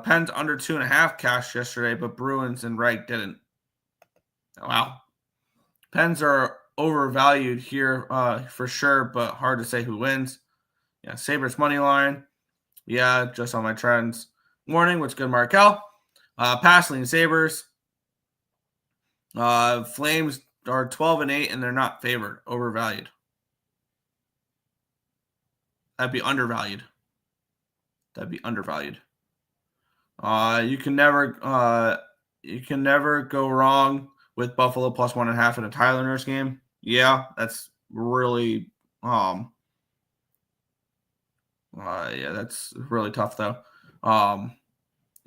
Pens under 2.5 cashed yesterday, but Bruins and Reich didn't. Wow. Pens are overvalued here for sure, but hard to say who wins. Yeah, Sabres money line. Yeah, just on my trends. Morning, what's good, Markel? Pass lean Sabres. Flames are 12-8, and they're not favored. Overvalued. That'd be undervalued. You can never go wrong with Buffalo plus 1.5 in a Tyler Nurse game. Yeah, that's really that's really tough though.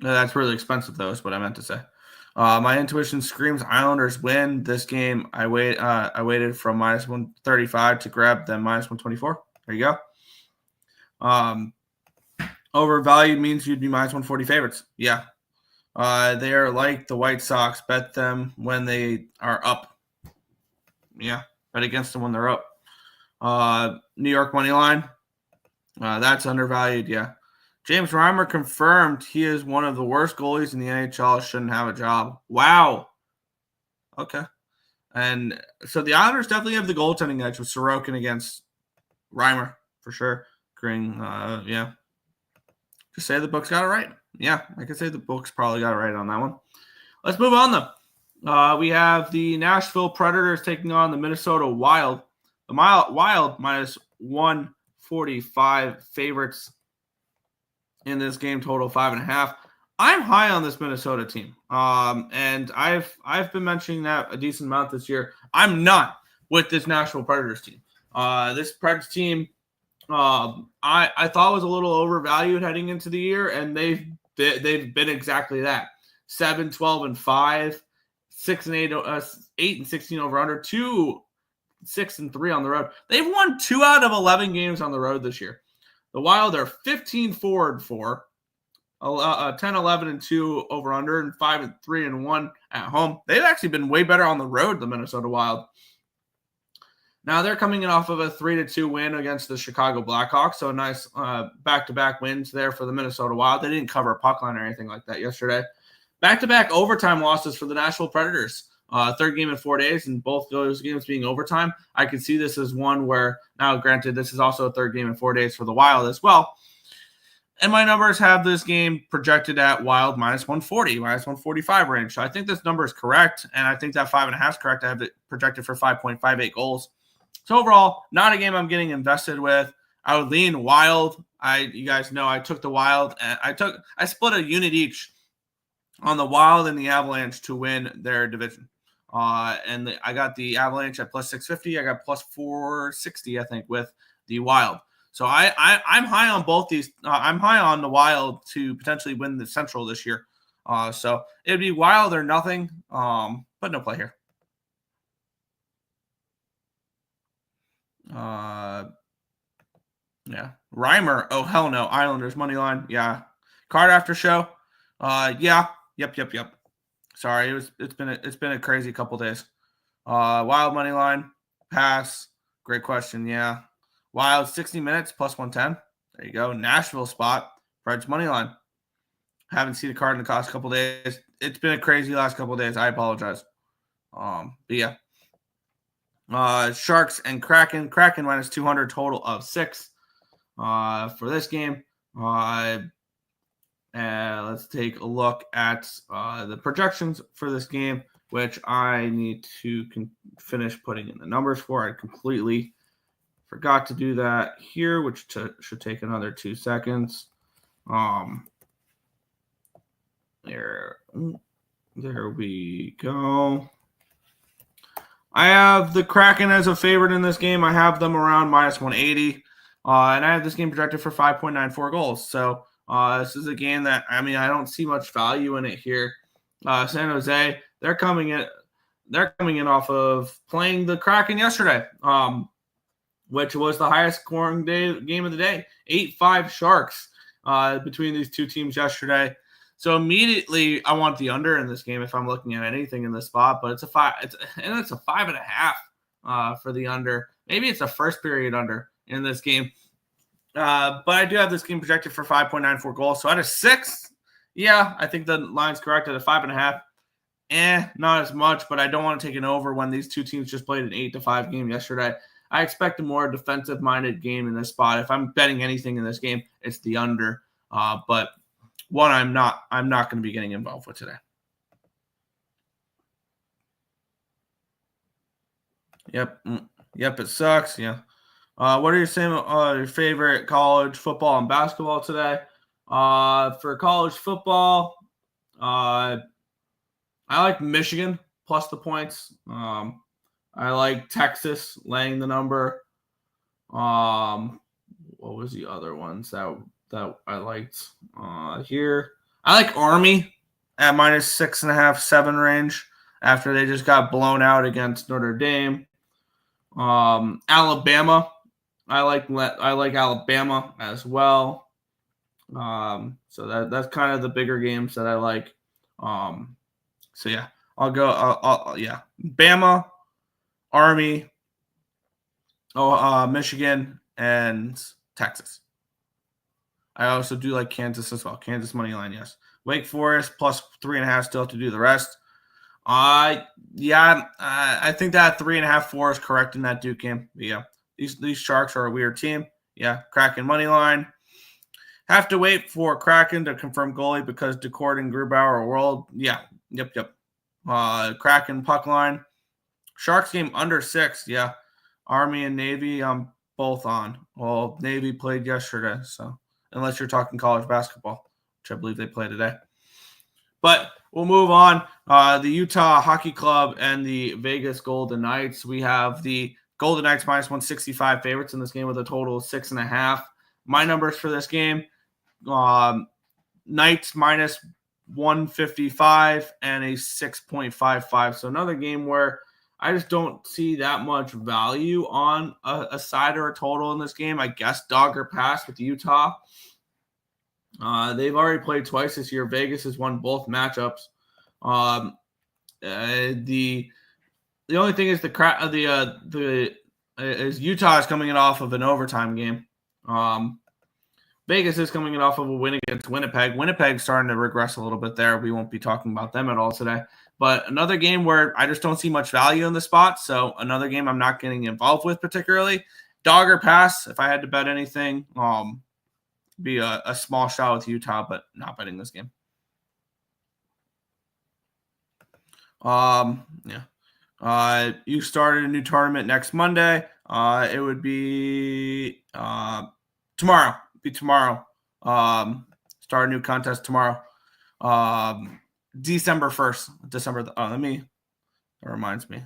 That's really expensive though, is what I meant to say. My intuition screams Islanders win this game. I waited from minus 135 to grab them minus 124. There you go. Overvalued means you'd be minus 140 favorites. Yeah. They are like the White Sox. Bet them when they are up. Yeah. Bet against them when they're up. New York money line. That's undervalued. Yeah. James Reimer confirmed he is one of the worst goalies in the NHL. Shouldn't have a job. Wow. Okay. And so the Islanders definitely have the goaltending edge with Sorokin against Reimer for sure. Agreeing, yeah. Just say the books got it right. Yeah, I could say the books probably got it right on that one. Let's move on, though. We have the Nashville Predators taking on the Minnesota Wild. The Wild minus 145 favorites in this game, total 5.5. I'm high on this Minnesota team, and I've been mentioning that a decent amount this year. I'm not with this Nashville Predators team. This Predators team, I thought was a little overvalued heading into the year, and they've been exactly that. 7, 12, and 5, 6 and 8, 8 and 16 over under, 2, 6 and 3 on the road. They've won 2 out of 11 games on the road this year. The Wild are 15, 4 and 4. 10, 11, and 2 over under, and 5 and 3 and 1 at home. They've actually been way better on the road, the Minnesota Wild. Now they're coming in off of a 3-2 win against the Chicago Blackhawks, so a nice back-to-back wins there for the Minnesota Wild. They didn't cover a puck line or anything like that yesterday. Back-to-back overtime losses for the Nashville Predators. Third game in 4 days, and both those games being overtime. I could see this as one where, now granted, this is also a third game in 4 days for the Wild as well. And my numbers have this game projected at Wild minus 140, minus 145 range. So I think this number is correct, and I think that 5.5 is correct. I have it projected for 5.58 goals. So overall, not a game I'm getting invested with. I would lean Wild. You guys know I took the Wild, and I split a unit each on the Wild and the Avalanche to win their division. I got the Avalanche at plus 650. I got plus 460, I think, with the Wild. So I'm high on both these. I'm high on the Wild to potentially win the Central this year. So it'd be Wild or nothing, but no play here. Yeah. Reimer. Oh, hell no. Islanders money line. Yeah. Card after show. Yeah. Yep. Sorry. It's been a crazy couple days. Wild money line. Pass. Great question. Yeah. Wild 60 minutes plus 110. There you go. Nashville spot. Preds money line. Haven't seen a card in the last couple days. It's been a crazy last couple days. I apologize. But yeah. Sharks and Kraken. Kraken minus 200, total of 6 for this game. And let's take a look at the projections for this game, which I need to finish putting in the numbers for. I completely forgot to do that here, which should take another 2 seconds. There we go. I have the Kraken as a favorite in this game. I have them around minus 180. And I have this game projected for 5.94 goals. So this is a game that, I don't see much value in it here. San Jose, they're coming in off of playing the Kraken yesterday, which was the highest scoring game of the day. 8-5 Sharks between these two teams yesterday. So immediately, I want the under in this game if I'm looking at anything in this spot. But it's a 5.5 for the under. Maybe it's a first period under in this game. But I do have this game projected for 5.94 goals. So at a 6, yeah, I think the line's correct at a 5.5. Not as much, but I don't want to take an over when these two teams just played an 8-5 game yesterday. I expect a more defensive-minded game in this spot. If I'm betting anything in this game, it's the under. But one I'm not going to be getting involved with today. Yep, it sucks. Yeah. What are your favorite college football and basketball today? For college football, I like Michigan plus the points. I like Texas laying the number. What was the other ones that I liked here? I like Army at minus 6.5, 7 range after they just got blown out against Notre Dame. Alabama, I like Alabama as well. So that's kind of the bigger games that I like. So yeah, I'll go. Yeah, Bama, Army, Michigan, and Texas. I also do like Kansas as well. Kansas money line, yes. Wake Forest plus 3.5. Still have to do the rest. I think that 3.5-4 is correct in that Duke game. But yeah, these Sharks are a weird team. Yeah, Kraken money line. Have to wait for Kraken to confirm goalie because Decord and Grubauer are world. Yeah, yep. Kraken puck line. Sharks game under 6. Yeah, Army and Navy. Both on. Well, Navy played yesterday, so unless you're talking college basketball, which I believe they play today. But we'll move on. The Utah Hockey Club and the Vegas Golden Knights. We have the Golden Knights minus 165 favorites in this game with a total of 6.5. My numbers for this game, Knights minus 155 and a 6.55. So another game where I just don't see that much value on a side or a total in this game. I guess dog or pass with Utah. They've already played twice this year. Vegas has won both matchups. The only thing is is Utah is coming in off of an overtime game. Vegas is coming in off of a win against Winnipeg. Winnipeg's starting to regress a little bit there. We won't be talking about them at all today. But another game where I just don't see much value in the spot. So another game I'm not getting involved with particularly. Dog or pass, if I had to bet anything, be a small shot with Utah, but not betting this game. You started a new tournament next Monday. It would be tomorrow. Tomorrow. Start a new contest tomorrow. December 1st. That reminds me.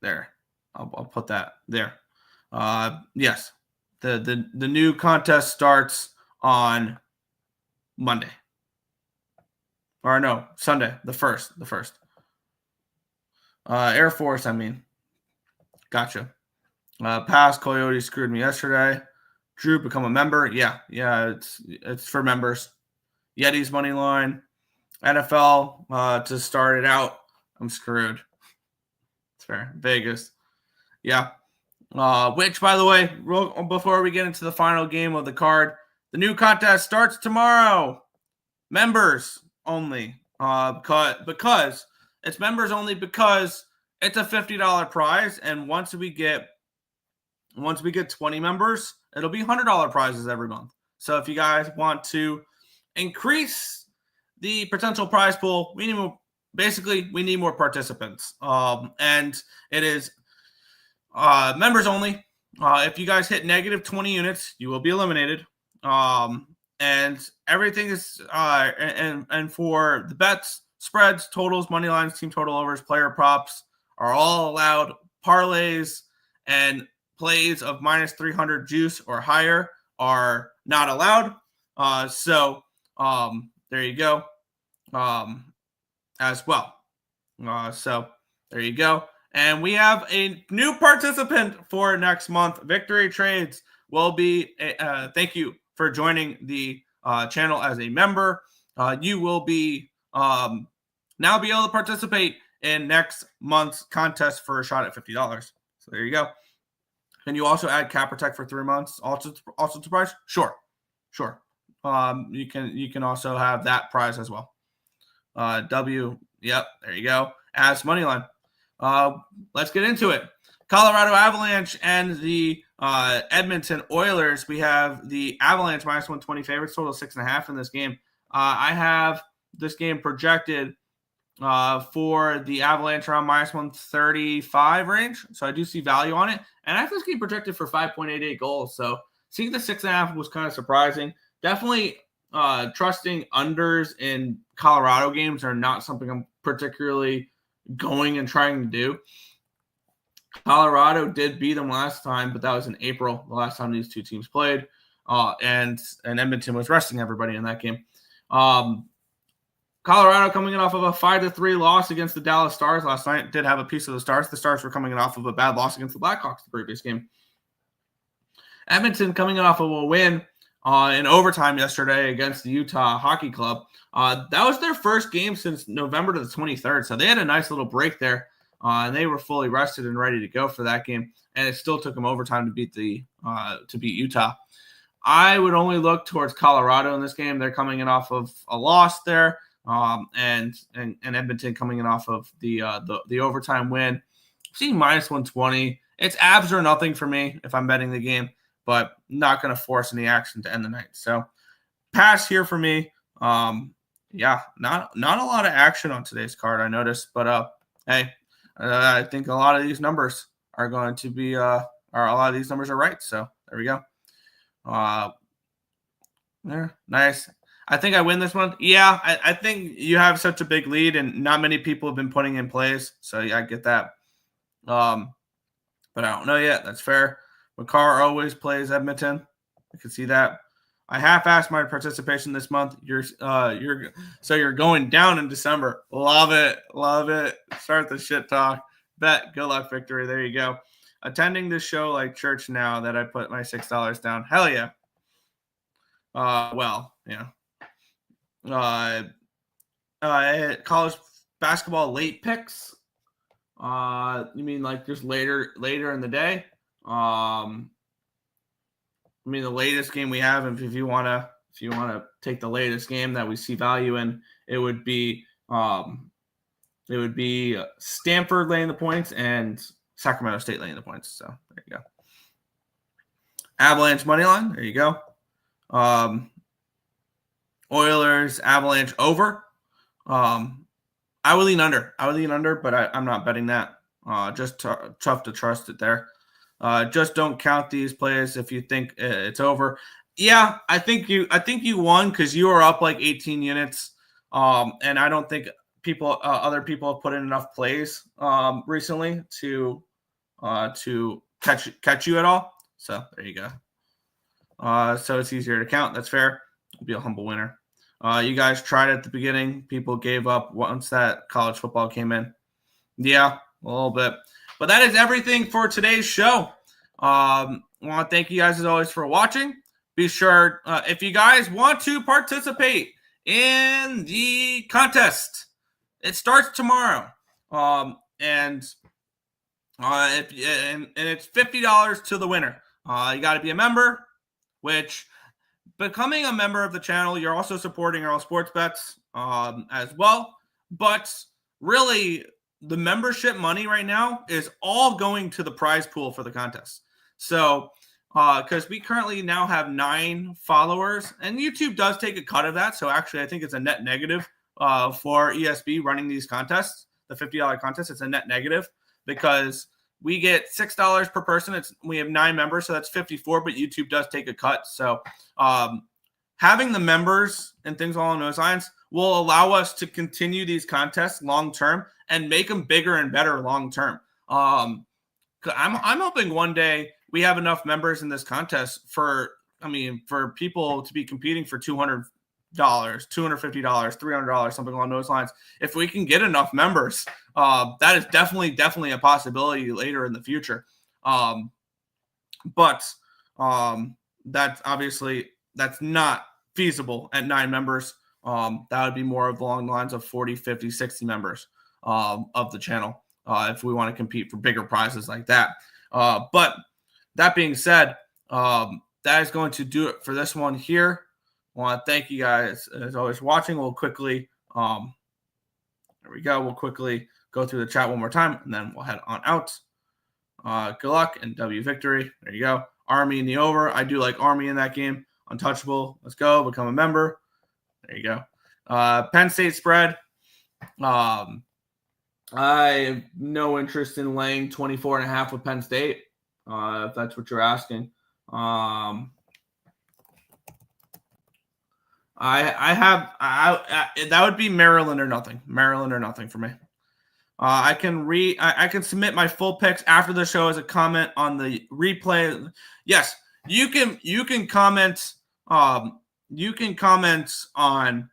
There. I'll put that there. Yes. The new contest starts on Monday. Or no, Sunday, the 1st. Air Force, Gotcha. Pass, Coyotes screwed me yesterday. Drew, become a member. Yeah, it's for members. Yeti's money line. NFL, to start it out. I'm screwed. It's fair. Vegas. Yeah. Which, by the way, before we get into the final game of the card, the new contest starts tomorrow. Members only. Because it's members only because it's a $50 prize, and once we get 20 members, it'll be $100 prizes every month. So if you guys want to increase the potential prize pool, we need more participants. And it is members only. If you guys hit negative 20 units, you will be eliminated. And everything is and for the bets, spreads, totals, money lines, team total overs, player props are all allowed. Parleys and plays of minus 300 juice or higher are not allowed. So there you go. As well. So there you go. And we have a new participant for next month. Victory Trades will be, thank you for joining the channel as a member. You will be now be able to participate in next month's contest for a shot at $50. So there you go. Can you also add Cappertek for 3 months? Also to prize? Sure. You can also have that prize as well. Yep, there you go. As moneyline. Let's get into it. Colorado Avalanche and the Edmonton Oilers. We have the Avalanche minus 120 favorites, total 6.5 in this game. I have this game projected for the Avalanche around minus 135 range. So I do see value on it. And I have this game projected for 5.88 goals. So seeing the 6.5 was kind of surprising. Definitely trusting unders in Colorado games are not something I'm particularly going and trying to do. Colorado did beat them last time, but that was in April, the last time these two teams played. And Edmonton was resting everybody in that game. Colorado coming in off of a 5-3 loss against the Dallas Stars last night. Did have a piece of the Stars. The Stars were coming in off of a bad loss against the Blackhawks the previous game. Edmonton coming in off of a win in overtime yesterday against the Utah Hockey Club. That was their first game since November to the 23rd. So they had a nice little break there. And they were fully rested and ready to go for that game. And it still took them overtime to beat Utah. I would only look towards Colorado in this game. They're coming in off of a loss there. and Edmonton coming in off of the overtime win. Seeing -120. It's abs or nothing for me if I'm betting the game, but not going to force any action to end the night. So pass here for me. Yeah, not a lot of action on today's card, I noticed, but hey, I think a lot of these numbers are going to be or a lot of these numbers are right. So there we go. There, nice. I think I win this one. Yeah, I think you have such a big lead, and not many people have been putting in plays. So yeah, I get that. But I don't know yet. That's fair. McCarr always plays Edmonton. I can see that. I half-assed my participation this month. You're going down in December. Love it. Start the shit talk. Bet. Good luck, victory. There you go. Attending this show like church now that I put my $6 down. Hell yeah. Yeah. College basketball late picks. You mean like just later in the day? I mean the latest game we have. If you wanna take the latest game that we see value in, it would be Stanford laying the points and Sacramento State laying the points. So there you go. Avalanche money line. There you go. Oilers Avalanche over. I would lean under, but I'm not betting that. Just tough to trust it there. Just don't count these plays if you think it's over. Yeah, I think you won because you were up like 18 units. And I don't think other people have put in enough plays recently to catch you at all. So there you go. So it's easier to count. That's fair. I'll be a humble winner. You guys tried at the beginning. People gave up once that college football came in. Yeah, a little bit. But that is everything for today's show. I want to thank you guys as always for watching. Be sure, if you guys want to participate in the contest, it starts tomorrow. And it's $50 to the winner. You got to be a member, which becoming a member of the channel, you're also supporting Earle Sports Bets as well. But really, the membership money right now is all going to the prize pool for the contest. So, because we currently now have 9 followers, and YouTube does take a cut of that. So actually, I think it's a net negative for ESB running these contests. The $50 contest, it's a net negative because we get $6 per person. We have 9 members, so that's 54. But YouTube does take a cut. So having the members and things along those lines will allow us to continue these contests long term and make them bigger and better long term. I'm hoping one day we have enough members in this contest for people to be competing for $200, $250, $300, something along those lines. If we can get enough members, that is definitely a possibility later in the future. But that's not feasible at 9 members. That would be more along the lines of 40, 50, 60 members of the channel if we want to compete for bigger prizes like that. But that being said, that is going to do it for this one here. I want to thank you guys as always watching. We'll quickly there we go. We'll quickly go through the chat one more time, and then we'll head on out. Good luck and W victory. There you go. Army in the over. I do like Army in that game. Untouchable. Let's go. Become a member. There you go. Penn State spread. I have no interest in laying 24.5 with Penn State. If that's what you're asking. That would be Maryland or nothing. Maryland or nothing for me. I can submit my full picks after the show as a comment on the replay. Yes, you can comment. You can comment on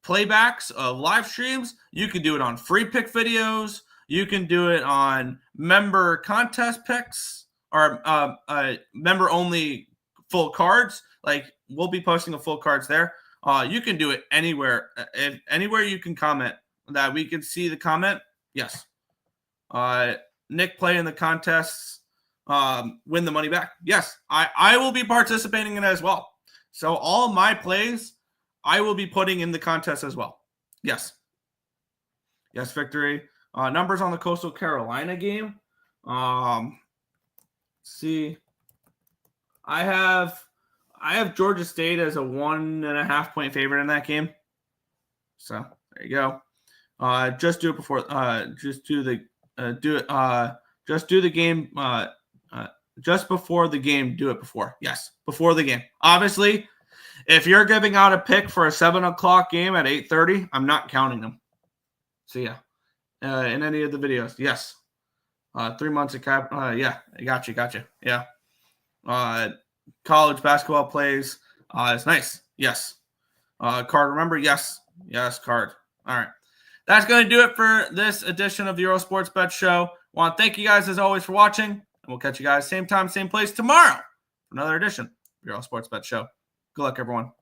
playbacks of live streams. You can do it on free pick videos. You can do it on member contest picks or member only full cards. Like we'll be posting a full cards there. You can do it anywhere. Anywhere you can comment that we can see the comment. Yes. Nick play in the contests, win the money back. Yes, I will be participating in it as well. So all my plays, I will be putting in the contest as well. Yes. Yes, victory. Numbers on the Coastal Carolina game. See, I have Georgia State as a 1.5 point favorite in that game. So there you go. Just do it before. Just do the game. Just before the game. Do it before. Yes, before the game. Obviously, if you're giving out a pick for a 7:00 game at 8:30, I'm not counting them. So yeah, in any of the videos, yes. 3 months of cap. Yeah, gotcha. Yeah. College basketball plays. It's nice. Yes. Card, remember? Yes, card. All right. That's going to do it for this edition of the Earle Sports Bet Show. I want to thank you guys, as always, for watching. And we'll catch you guys same time, same place tomorrow for another edition of the Earle Sports Bet Show. Good luck, everyone.